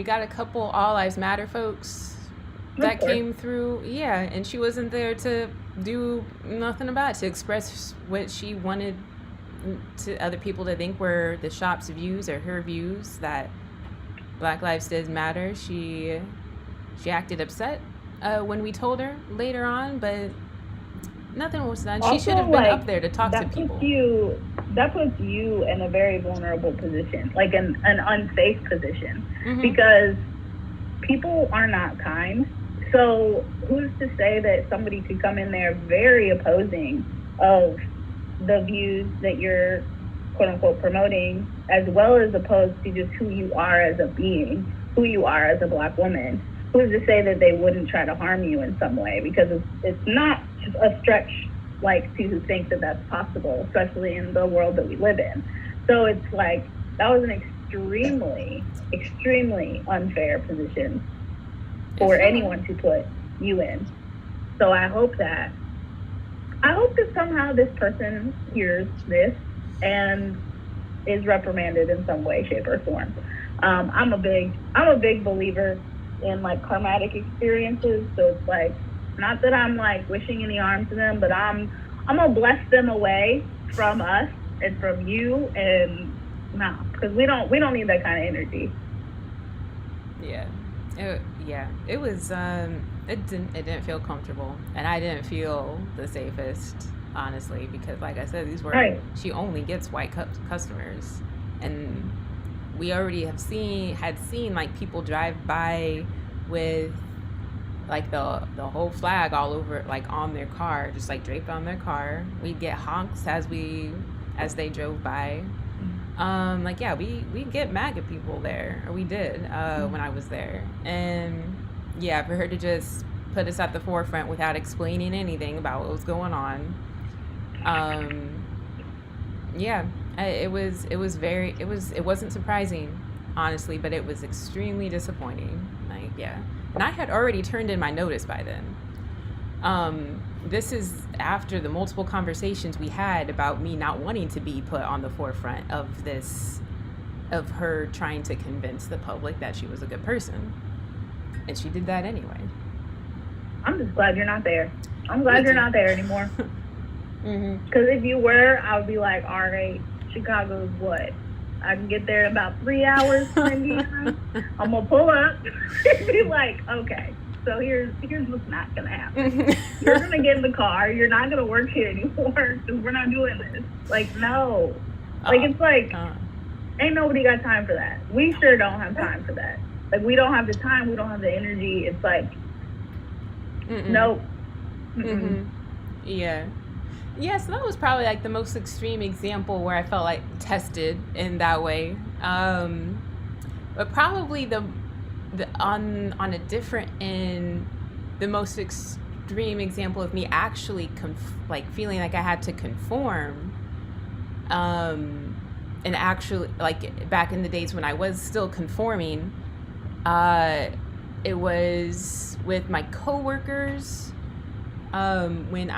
got a couple All Lives Matter folks that Of course. came through. Yeah, and she wasn't there to do nothing about it, to express what she wanted to other people to think were the shop's views or her views, that Black lives did matter. She acted upset when we told her later on, but nothing was done. She Also, should have been like, up there to talk to people. That puts you in a very vulnerable position, like an unsafe position, Mhm. because people are not kind. So who's to say that somebody could come in there very opposing of the views that you're quote unquote promoting, as well as opposed to just who you are as a being, who you are as a Black woman? Who's to say that they wouldn't try to harm you in some way? Because it's not a stretch, like, to think that that's possible, especially in the world that we live in. So it's like, that was an extremely, extremely unfair position for anyone to put you in. So I hope that somehow this person hears this and is reprimanded in some way, shape, or form. I'm a big believer in, like, karmatic experiences. So it's like, not that I'm, like, wishing any harm to them, but I'm gonna bless them away from us and from you, and because we don't need that kind of energy. It was it didn't feel comfortable, and I didn't feel the safest, honestly, because, like I said, Right. she only gets white customers, and we already had seen like people drive by with, like, the whole flag all over, like, on their car, just, like, draped on their car. We'd get honks as they drove by. Like, yeah, we get mad at people there, or we did when I was there. And yeah, for her to just put us at the forefront without explaining anything about what was going on, it wasn't surprising, honestly, but it was extremely disappointing. Like, yeah. And I had already turned in my notice by then. This is after the multiple conversations we had about me not wanting to be put on the forefront of her trying to convince the public that she was a good person. And she did that anyway. I'm just glad you're not there. I'm glad you're not there anymore. Mm-hmm. Because if you were, I would be like, all right, Chicago's what? I can get there in about 3 hours from Indiana. I'm going to pull up and be like, okay, so here's what's not going to happen. You're going to get in the car. You're not going to work here anymore because we're not doing this. Like, no. Like, it's like, ain't nobody got time for that. We sure don't have time for that. Like, we don't have the time. We don't have the energy. It's like, nope. Mm-hmm. Yeah. Yeah, so that was probably, like, the most extreme example where I felt, like, tested in that way. But probably on a different end, the most extreme example of me actually feeling like I had to conform, and actually, like, back in the days when I was still conforming, it was with my coworkers, when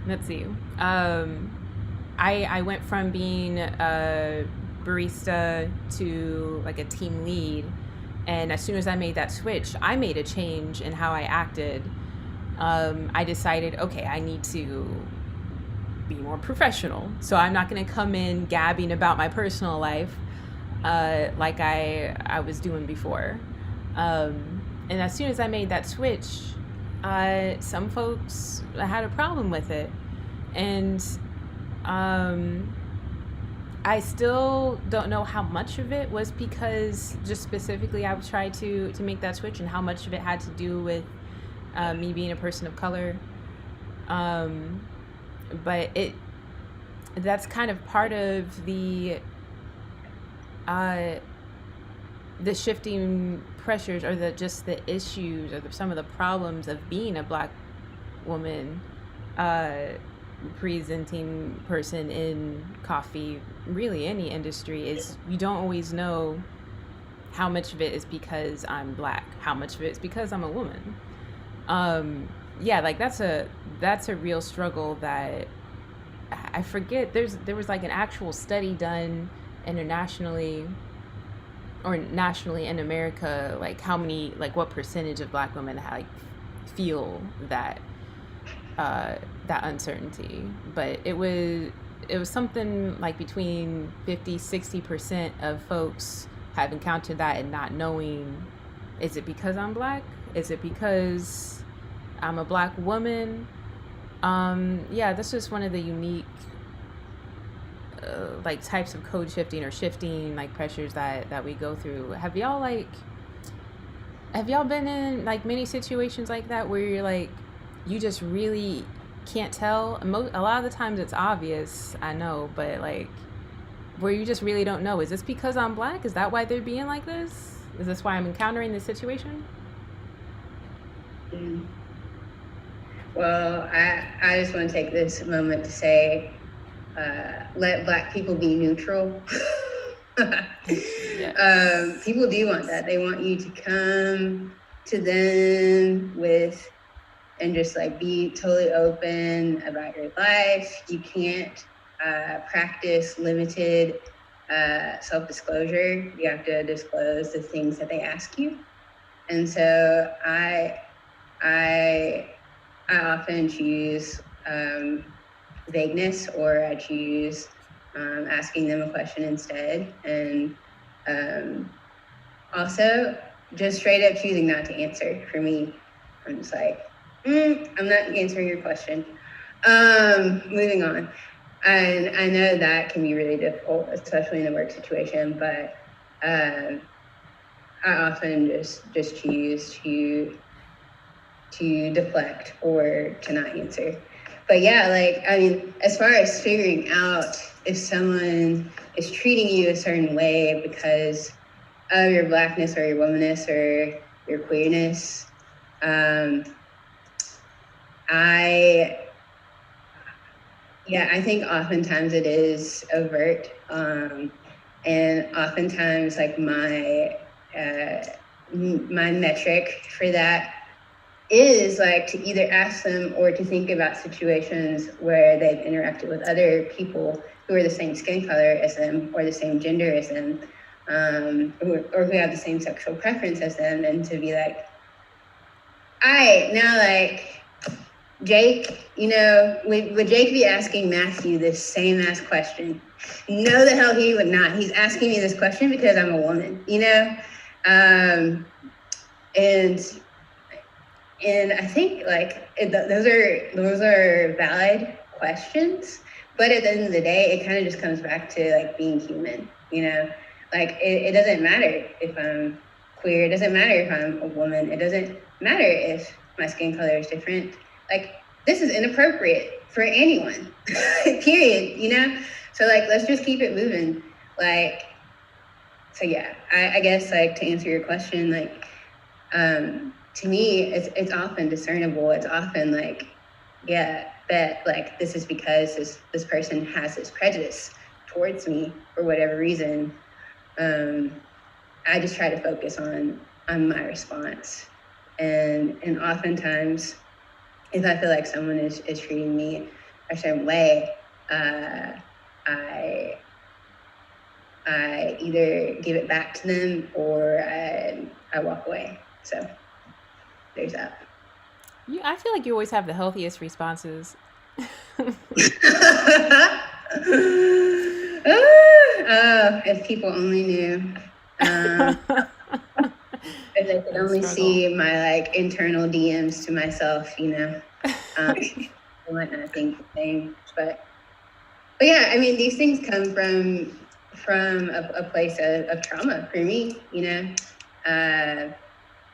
let's see. I went from being a barista to, like, a team lead, and as soon as I made that switch, I made a change in how I acted. I decided, okay, I need to be more professional, so I'm not going to come in gabbing about my personal life like I was doing before. And as soon as I made that switch, some folks had a problem with it, and I still don't know how much of it was because just specifically I was trying to make that switch, and how much of it had to do with me being a person of color. But that's kind of part of the shifting pressures, or the issues, or some of the problems of being a Black woman, presenting person in coffee, really any industry, is you don't always know how much of it is because I'm Black, how much of it is because I'm a woman. Yeah, like that's a real struggle that I forget. There was like an actual study done internationally or nationally in America, like how many, like what percentage of Black women like feel that that uncertainty. But it was something like between 50-60% of folks have encountered that and not knowing, is it because I'm Black? Is it because I'm a Black woman? Yeah, that's just one of the unique like types of code shifting or shifting like pressures that we go through. Have y'all been in like many situations like that where you're like, you just really can't tell? A lot of the times it's obvious, I know, but like where you just really don't know, is this because I'm Black? Is that why they're being like this? Is this why I'm encountering this situation? Well, I just want to take this moment to say, let Black people be neutral. Yes. People do want that. They want you to come to them with, and just like be totally open about your life. You can't practice limited self-disclosure. You have to disclose the things that they ask you. And so I often choose vagueness, or I choose asking them a question instead. And also just straight up choosing not to answer. For me, I'm just like, I'm not answering your question. Moving on. And I know that can be really difficult, especially in a work situation, but I often just choose to deflect or to not answer. But yeah, like, I mean, as far as figuring out if someone is treating you a certain way because of your Blackness or your womanness or your queerness, I think oftentimes it is overt. And oftentimes, like, my metric for that is like to either ask them or to think about situations where they've interacted with other people who are the same skin color as them or the same gender as them, or who have the same sexual preference as them, and to be like, all right, now, like, Jake, you know, would Jake be asking Matthew this same ass question? No, the hell he would not. He's asking me this question because I'm a woman, you know? And I think like those are valid questions, but at the end of the day, it kind of just comes back to like being human, you know? Like it doesn't matter if I'm queer, it doesn't matter if I'm a woman, it doesn't matter if my skin color is different. Like, this is inappropriate for anyone, period, you know? So like, let's just keep it moving. Like, so yeah, I guess like to answer your question, like, to me, it's often discernible. It's often like, yeah, that like, this is because this person has this prejudice towards me for whatever reason. I just try to focus on my response. And oftentimes, if I feel like someone is treating me a certain way, I either give it back to them or I walk away. So there's that. I feel like you always have the healthiest responses. If people only knew. If they could only see my like internal DMs to myself, you know, I might not think the same, but But yeah, I mean, these things come from a place of trauma for me, you know.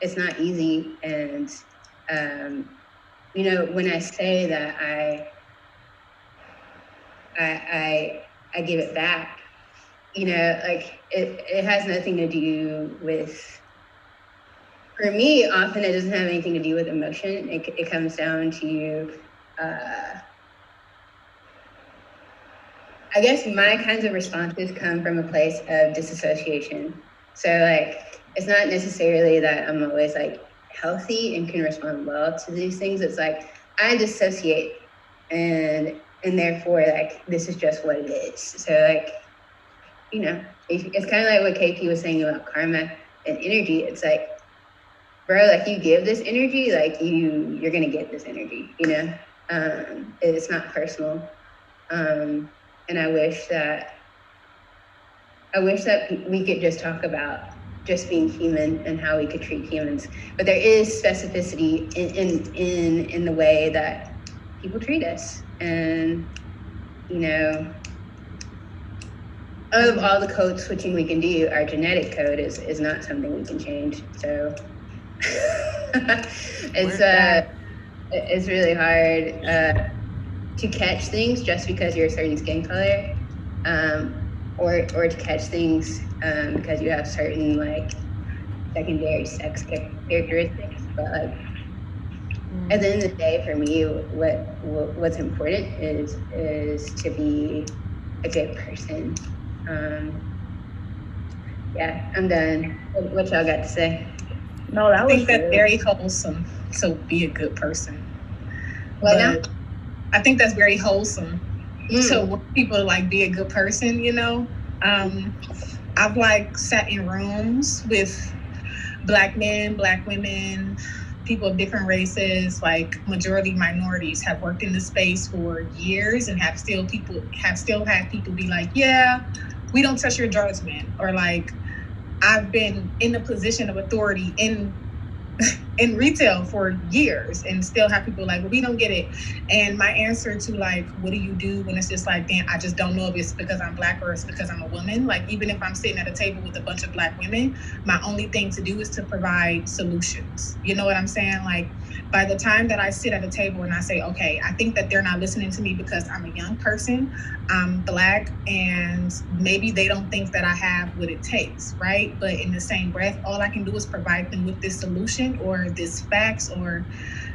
It's not easy, and you know, when I say that I give it back, you know, like it has nothing to do with, for me, often it doesn't have anything to do with emotion. It comes down to, I guess my kinds of responses come from a place of disassociation. So like, it's not necessarily that I'm always like healthy and can respond well to these things. It's like, I dissociate and therefore like, this is just what it is. So like, you know, it's kind of like what KP was saying about karma and energy. It's like, bro, like you give this energy, like you're gonna get this energy, you know? It's not personal. And I wish that we could just talk about just being human and how we could treat humans. But there is specificity in the way that people treat us. And, you know, of all the code switching we can do, our genetic code is not something we can change. So it's really hard to catch things just because you're a certain skin color, or to catch things because you have certain like secondary sex characteristics. But like at the end of the day, for me, what's important is to be a good person. Yeah, I'm done. What y'all got to say? No, that I was think that's good. very wholesome. So be a good person. What now? But I think that's very wholesome. So when people like be a good person, you know. I've like sat in rooms with Black men, Black women, people of different races, like majority minorities, have worked in the space for years and have still had people be like, yeah, we don't touch your judgment, or like, I've been in a position of authority in retail for years and still have people like, well, we don't get it. And my answer to like, what do you do when it's just like, damn, I just don't know if it's because I'm Black or it's because I'm a woman. Like, even if I'm sitting at a table with a bunch of Black women, my only thing to do is to provide solutions. You know what I'm saying? Like, by the time that I sit at a table and I say, okay, I think that they're not listening to me because I'm a young person, I'm Black, and maybe they don't think that I have what it takes, right? But in the same breath, all I can do is provide them with this solution or this facts, or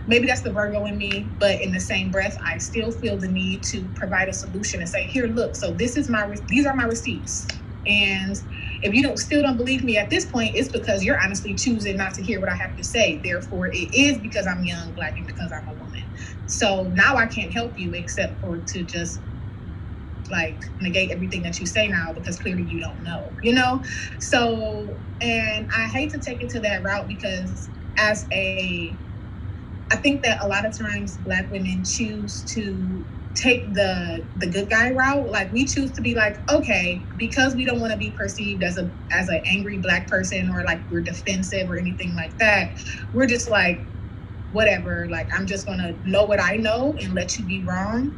maybe that's the Virgo in me, but in the same breath, I still feel the need to provide a solution and say, here, look, so these are my receipts. And if you still don't believe me at this point, it's because you're honestly choosing not to hear what I have to say. Therefore, it is because I'm young, Black, and because I'm a woman. So now I can't help you except for to just like negate everything that you say now, because clearly you don't know, you know? So, and I hate to take it to that route because I think that a lot of times Black women choose to take the good guy route. Like, we choose to be like, okay, because we don't want to be perceived as an angry Black person, or like we're defensive or anything like that. We're just like, whatever, like, I'm just gonna know what I know and let you be wrong.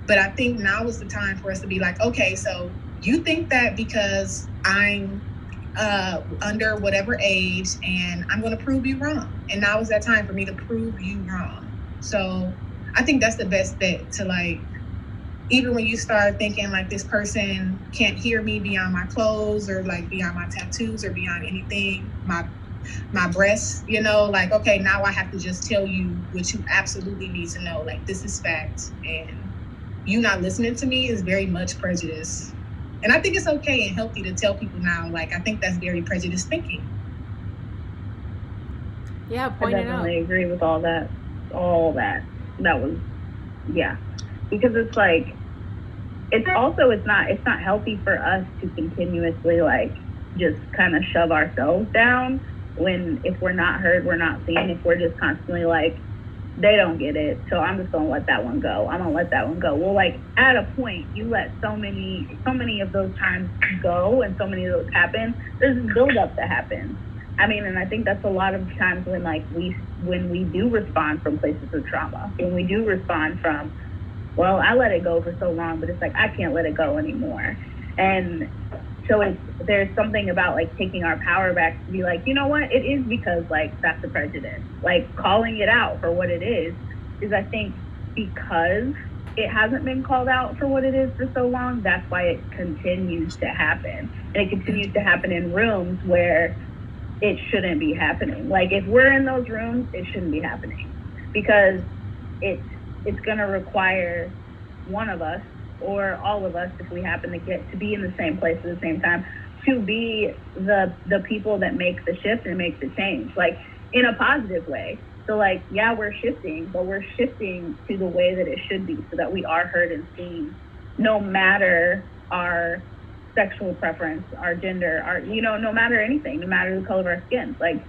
But I think now is the time for us to be like, okay, so you think that because I'm under whatever age, and I'm going to prove you wrong. And now is that time for me to prove you wrong. So I think that's the best bet to, like, even when you start thinking like this person can't hear me beyond my clothes, or like beyond my tattoos, or beyond anything, my breasts, you know, like, okay, now I have to just tell you what you absolutely need to know. Like, this is fact, and you not listening to me is very much prejudice. And I think it's okay and healthy to tell people now, like, I think that's very prejudiced thinking. Yeah, point it out. I definitely agree with all that. That was, yeah. Because it's like, it's not healthy for us to continuously, like, just kind of shove ourselves down when, if we're not heard, we're not seen, if we're just constantly like, they don't get it, so I'm just gonna let that one go. I'm gonna let that one go. Well, like, at a point, you let so many of those times go, and so many of those happen. There's a buildup that happens. I mean, and I think that's a lot of times when, like, when we do respond from places of trauma, when we do respond from well, I let it go for so long, but it's like I can't let it go anymore. And so there's something about like taking our power back to be like, you know what, it is because like that's a prejudice. Like calling it out for what it is I think because it hasn't been called out for what it is for so long, that's why it continues to happen. And it continues to happen in rooms where it shouldn't be happening. Like if we're in those rooms, it shouldn't be happening because it's gonna require one of us or all of us, if we happen to get to be in the same place at the same time, to be the people that make the shift and make the change, like in a positive way. So like, yeah, we're shifting, but we're shifting to the way that it should be so that we are heard and seen, no matter our sexual preference, our gender, our, no matter anything, no matter the color of our skin. Like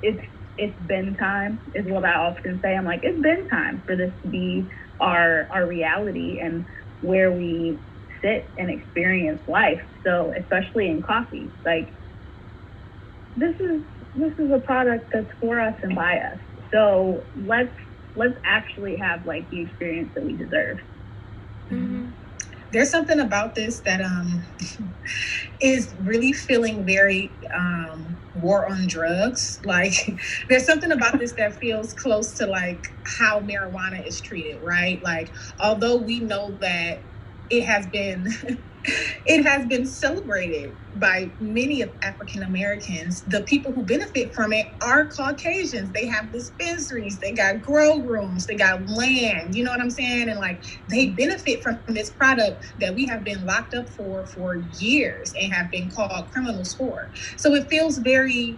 it's been time is what I often say. I'm like, it's been time for this to be our reality and where we sit and experience life. So especially in coffee, like this is a product that's for us and by us. So let's actually have like the experience that we deserve. Mm-hmm. There's something about this that is really feeling very war on drugs. Like there's something about this that feels close to like how marijuana is treated, right? Like although we know that it has been celebrated by many of African Americans, the people who benefit from it are Caucasians. They have dispensaries, they got grow rooms, they got land, you know what I'm saying? And like they benefit from this product that we have been locked up for years and have been called criminals for. So it feels very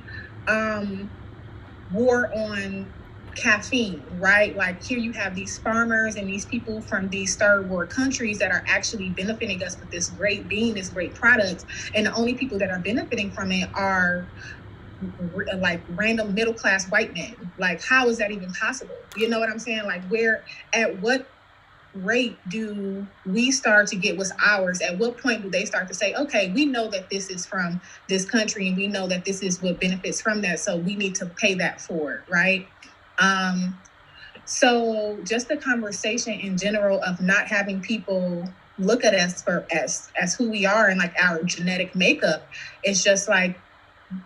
war on caffeine, right? Like here you have these farmers and these people from these third world countries that are actually benefiting us with this great bean, this great product, and the only people that are benefiting from it are like random middle class white men. Like how is that even possible? You know what I'm saying? Like at what rate do we start to get what's ours? At what point do they start to say, okay, we know that this is from this country and we know that this is what benefits from that, so we need to pay that forward, right? So just the conversation in general of not having people look at us as who we are and like our genetic makeup, it's just like,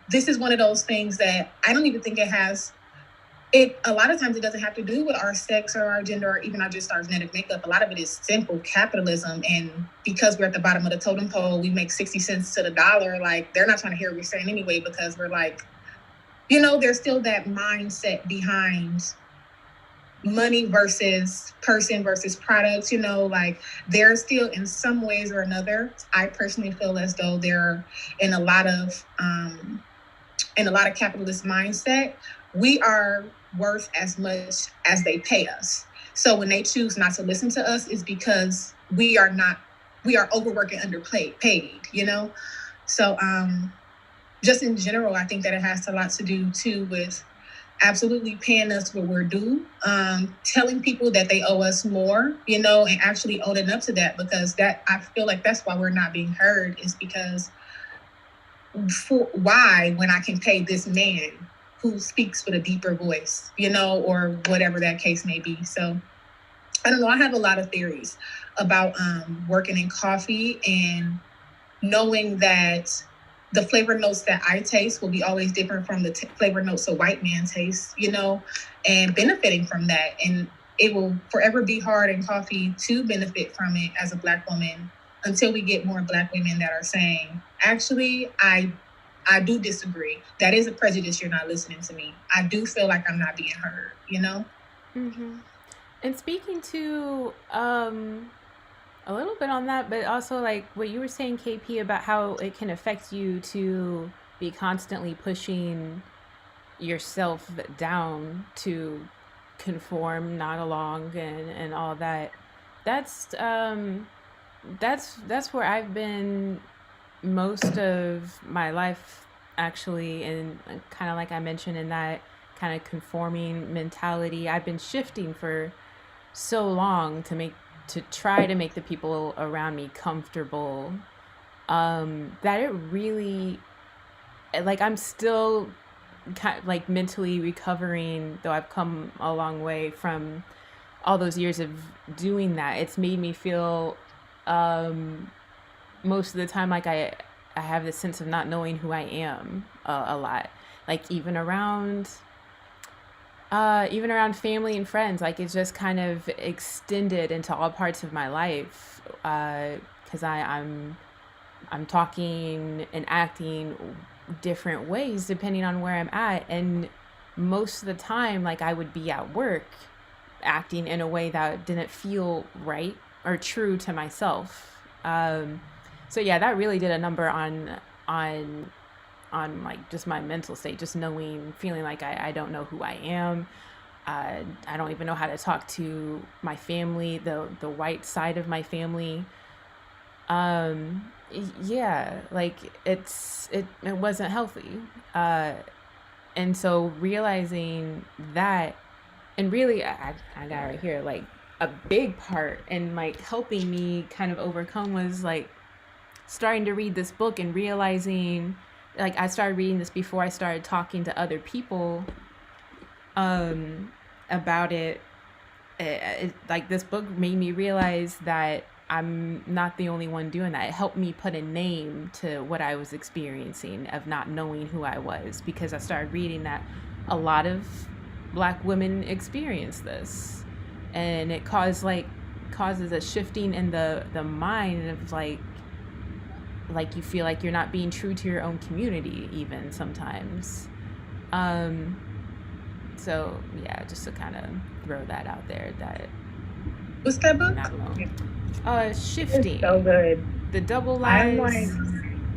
this is one of those things that I don't even think a lot of times it doesn't have to do with our sex or our gender or even our genetic makeup. A lot of it is simple capitalism. And because we're at the bottom of the totem pole, we make 60 cents to the dollar. Like they're not trying to hear what we're saying anyway, because we're like, there's still that mindset behind money versus person versus products, like they're still in some ways or another. I personally feel as though they're in a lot of capitalist mindset. We are worth as much as they pay us. So when they choose not to listen to us, is because we are overworked and underpaid, So just in general, I think that it has a lot to do too with absolutely paying us what we're due, telling people that they owe us more, and actually owning up to that, because that, I feel like that's why we're not being heard, is because why, when I can pay this man who speaks with a deeper voice, or whatever that case may be. So I don't know. I have a lot of theories about working in coffee and knowing that the flavor notes that I taste will be always different from the flavor notes a white man tastes, and benefiting from that. And it will forever be hard in coffee to benefit from it as a Black woman until we get more Black women that are saying, actually, I do disagree. That is a prejudice. You're not listening to me. I do feel like I'm not being heard, Mm-hmm. And speaking to a little bit on that, but also like what you were saying, KP, about how it can affect you to be constantly pushing yourself down to conform, not along, and all that. That's where I've been most of my life, actually, and kind of like I mentioned, in that kind of conforming mentality. I've been shifting for so long to try to make the people around me comfortable, that it really, like, I'm still kind of like mentally recovering, though I've come a long way from all those years of doing that, it's made me feel most of the time like I have this sense of not knowing who I am a lot. Like even around family and friends, like it's just kind of extended into all parts of my life. Because I'm talking and acting different ways depending on where I'm at, and most of the time, like I would be at work acting in a way that didn't feel right or true to myself. So yeah, that really did a number on like just my mental state, just knowing, feeling like I don't know who I am. I don't even know how to talk to my family, the white side of my family. Yeah, like it wasn't healthy. And so realizing that, and really I got right here, like a big part in like helping me kind of overcome was like starting to read this book and realizing, like I started reading this before I started talking to other people about it. Like this book made me realize that I'm not the only one doing that. It helped me put a name to what I was experiencing of not knowing who I was, because I started reading that a lot of Black women experience this, and it causes a shifting in the mind of like you feel like you're not being true to your own community even sometimes. So yeah, just to kind of throw that out there, that What's that book? not alone. Shifting. It's so good. The double I'm lives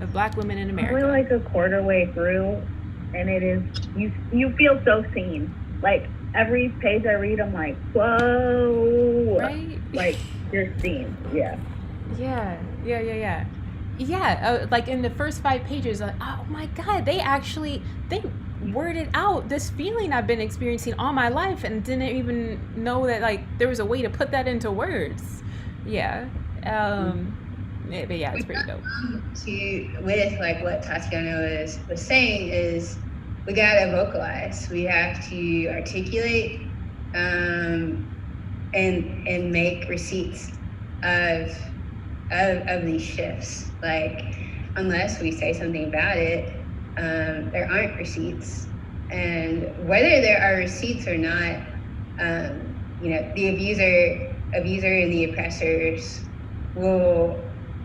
of Black women in America. Only like a quarter way through, and it is, you feel so seen. Like every page I read, I'm like, whoa, Right? like you're seen. Yeah. Yeah. Like in the first 5 pages, like, oh my God, they worded out this feeling I've been experiencing all my life and didn't even know that like there was a way to put that into words. Yeah. But yeah, it's pretty dope. With like what Tatiana was saying is we gotta vocalize. We have to articulate and make receipts of these shifts. Like unless we say something about it, there aren't receipts. And whether there are receipts or not, the abuser and the oppressors will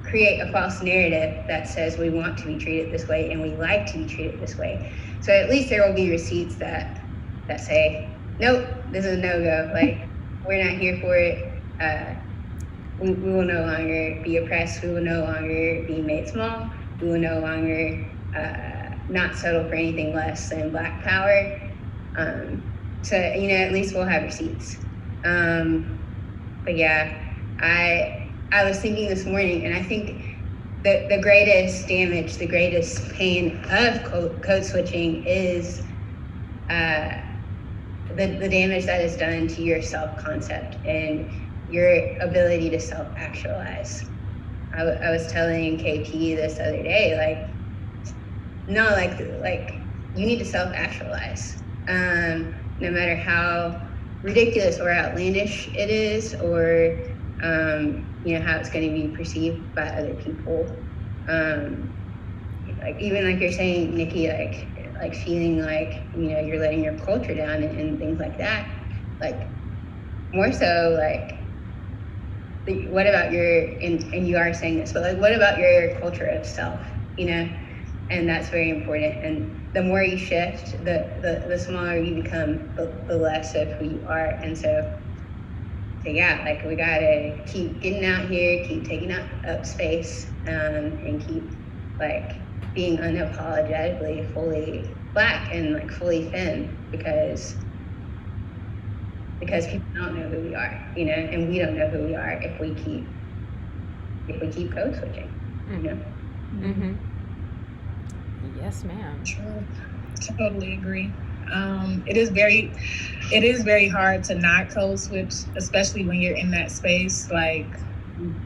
create a false narrative that says we want to be treated this way and we like to be treated this way. So at least there will be receipts that say, nope, this is a no-go. Like, we're not here for it. We will no longer be oppressed. We will no longer be made small. We will no longer not settle for anything less than Black power. So, at least we'll have receipts. But yeah, I was thinking this morning, and I think the greatest damage, the greatest pain of code switching is the damage that is done to your self-concept and your ability to self-actualize. I was telling KP this other day, like you need to self-actualize. No matter how ridiculous or outlandish it is, or how it's going to be perceived by other people. Like even like you're saying, Nikki, like feeling like you're letting your culture down and things like that. Like more so, like what about and you are saying this, but like what about your culture of self? And that's very important. And the more you shift, the smaller you become, the less of who you are. And so yeah, like we gotta keep getting out here, keep taking up space, and keep like being unapologetically fully Black and like fully femme, because people don't know who we are, and we don't know who we are if we keep code switching, Mm-hmm. Yes, ma'am. True. Totally agree. It is very hard to not code switch, especially when you're in that space. Like,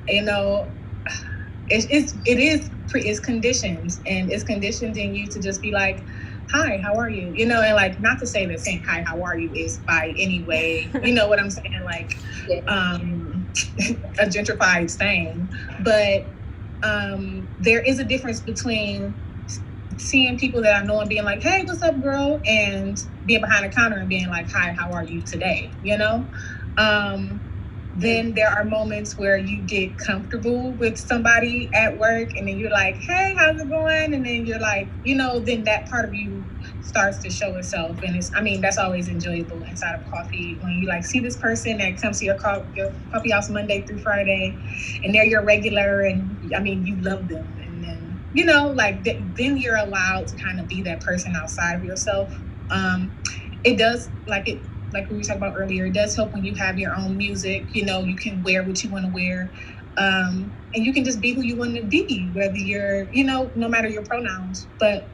it's conditioned, and it's conditioned in you to just be like, hi, how are you? You know, and like, not to say that saying hi, how are you is by any way, you know what I'm saying, like a gentrified saying, but there is a difference between seeing people that I know and being like, hey, what's up, girl? And being behind the counter and being like, hi, how are you today? You know? Then there are moments where you get comfortable with somebody at work and then you're like, hey, how's it going? And then you're like, you know, then that part of you starts to show itself. And it's, I mean, that's always enjoyable inside of coffee when you like see this person that comes to your coffee house Monday through Friday and they're your regular and I mean, you love them. And then, you know, like then you're allowed to kind of be that person outside of yourself. It does like we were talking about earlier, it does help when you have your own music, you know, you can wear what you want to wear. And you can just be who you want to be, whether you're, you know, no matter your pronouns. But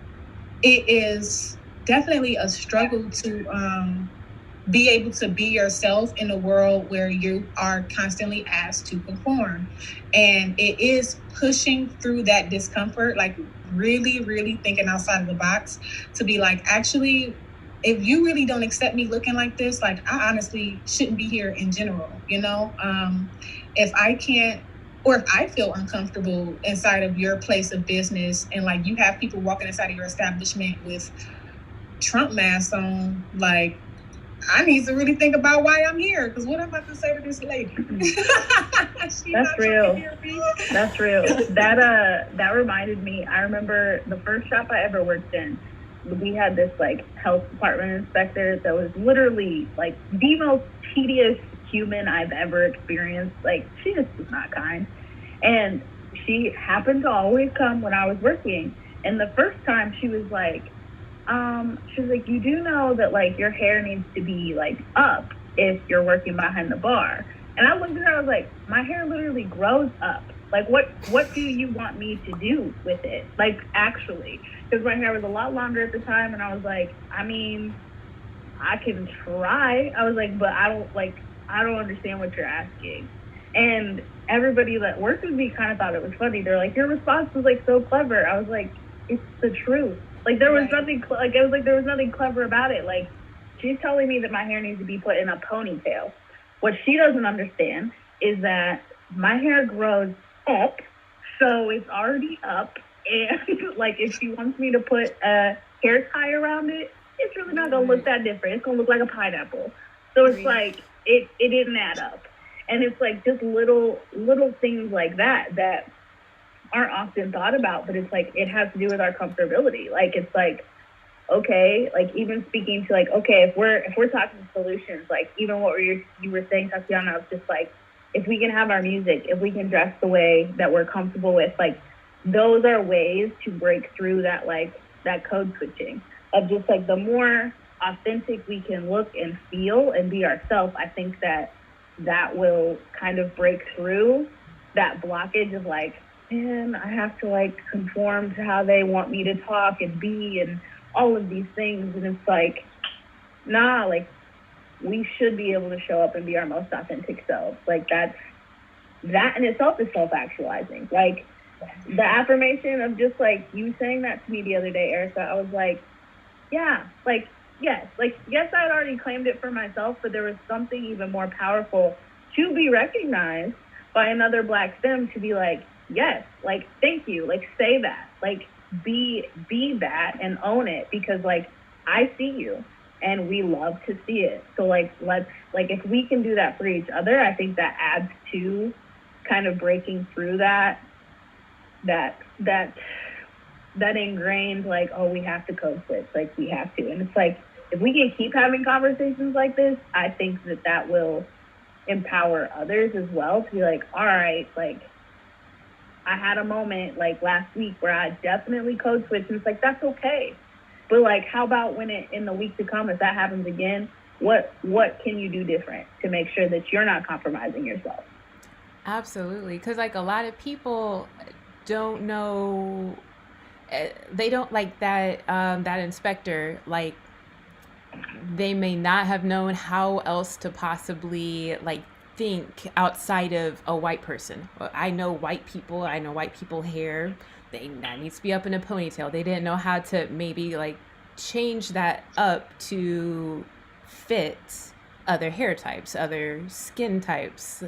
it is definitely a struggle to be able to be yourself in a world where you are constantly asked to conform. And it is pushing through that discomfort, like really, really thinking outside of the box to be like, actually, if you really don't accept me looking like this, like I honestly shouldn't be here in general, you know? If I can't, or if I feel uncomfortable inside of your place of business and like you have people walking inside of your establishment with Trump masks on, like I need to really think about why I'm here, because what am I to say to this lady? That's real. That's real. That reminded me, I remember the first shop I ever worked in, we had this like health department inspector that was literally like the most tedious human I've ever experienced. Like she just was not kind. And she happened to always come when I was working. And the first time she was like, you do know that like your hair needs to be like up if you're working behind the bar. And I looked at her, I was like, my hair literally grows up. Like what do you want me to do with it? Like actually, because my hair was a lot longer at the time and I was like, I mean, I can try. I was like, but I don't understand what you're asking. And everybody that worked with me kind of thought it was funny. They're like, your response was like so clever. I was like, it's the truth. Like there was nothing there was nothing clever about it. Like she's telling me that my hair needs to be put in a ponytail. What she doesn't understand is that my hair grows up, so it's already up. And like if she wants me to put a hair tie around it, it's really not gonna look that different. It's gonna look like a pineapple. So it's like it didn't add up. And it's like just little things like that aren't often thought about, but it's like it has to do with our comfortability. Like it's like, okay, like even speaking to like, okay, if we're talking solutions, like even what you were saying, Tatiana, of just like if we can have our music, if we can dress the way that we're comfortable with, like those are ways to break through that like that code switching of just like the more authentic we can look and feel and be ourselves. I think that will kind of break through that blockage of like, man, I have to like conform to how they want me to talk and be and all of these things. And it's like, nah, like we should be able to show up and be our most authentic selves. Like that in itself is self-actualizing. Like the affirmation of just like you saying that to me the other day, Erica, I was like, yeah, like, yes, I'd already claimed it for myself, but there was something even more powerful to be recognized by another Black femme to be like, yes, like, thank you, like, say that, like, be that and own it, because, like, I see you, and we love to see it. So, like, let's, like, if we can do that for each other, I think that adds to kind of breaking through that ingrained, like, oh, we have to code switch, like, we have to. And it's like, if we can keep having conversations like this, I think that will empower others as well to be like, all right, like, I had a moment like last week where I definitely code switched, and it's like, that's okay. But like, how about when in the week to come, if that happens again, what can you do different to make sure that you're not compromising yourself? Absolutely. Because like a lot of people don't know, they don't like that, that inspector, like they may not have known how else to possibly like think outside of a white person. I know white people hair, that needs to be up in a ponytail. They didn't know how to maybe like change that up to fit other hair types, other skin types,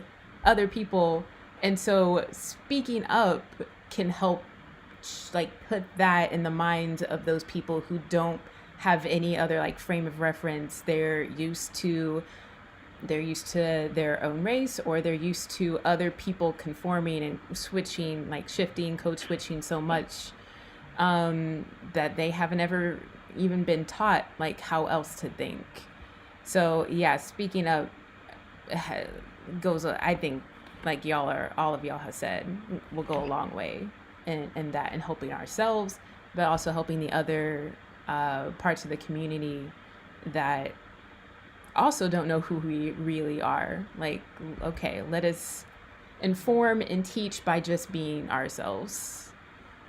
other people. And so speaking up can help like put that in the minds of those people who don't have any other like frame of reference. They're used to their own race, or they're used to other people conforming and switching, like shifting, code switching so much that they haven't ever even been taught like how else to think. So yeah, speaking up goes, I think, like all of y'all have said, will go a long way in that, and helping ourselves, but also helping the other parts of the community that also don't know who we really are. Like, okay, let us inform and teach by just being ourselves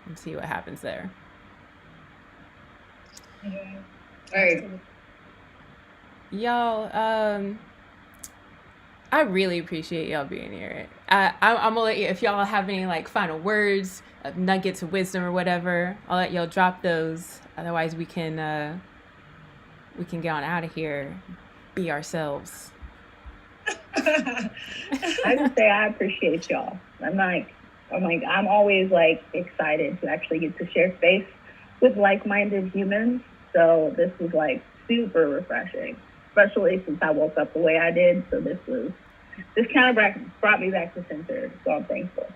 and see what happens there. Yeah. All right. Y'all, I really appreciate y'all being here. I'm gonna let you, if y'all have any like final words, nuggets of wisdom or whatever, I'll let y'all drop those. Otherwise, we can get on out of here. Be ourselves. I just say I appreciate y'all. I'm always like excited to actually get to share space with like-minded humans. So this was like super refreshing, especially since I woke up the way I did. So this kind of brought me back to center. So I'm thankful.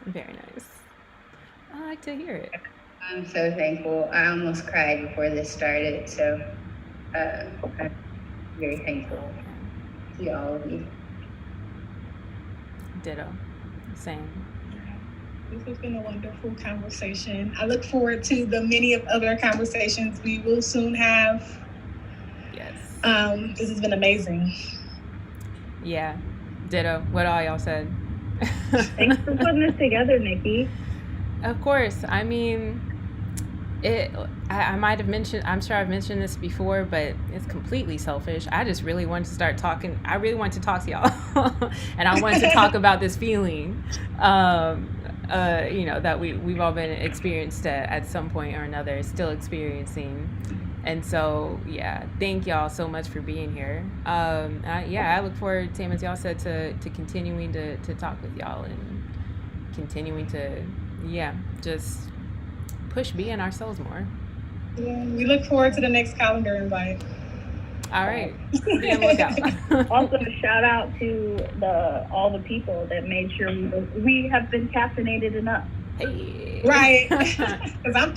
Very nice. I like to hear it. I'm so thankful. I almost cried before this started, so I'm very thankful to all of you. Ditto. Same. This has been a wonderful conversation. I look forward to the many of other conversations we will soon have. Yes. This has been amazing. Yeah. Ditto. What all y'all said. Thanks for putting this together, Nikki. Of course. I mean, I might have mentioned, I'm sure I've mentioned this before, but it's completely selfish. I just really wanted to start talking. I really wanted to talk to y'all. And I wanted to talk about this feeling, that we've all been experienced at some point or another, still experiencing. And so, yeah, thank y'all so much for being here. I look forward, same as y'all said, to continuing to talk with y'all and continuing to, just push being ourselves more. Yeah, we look forward to the next calendar invite. All right. Be on the lookout. Also, shout out to all the people that made sure we have been caffeinated enough. Hey. Right. Because I'm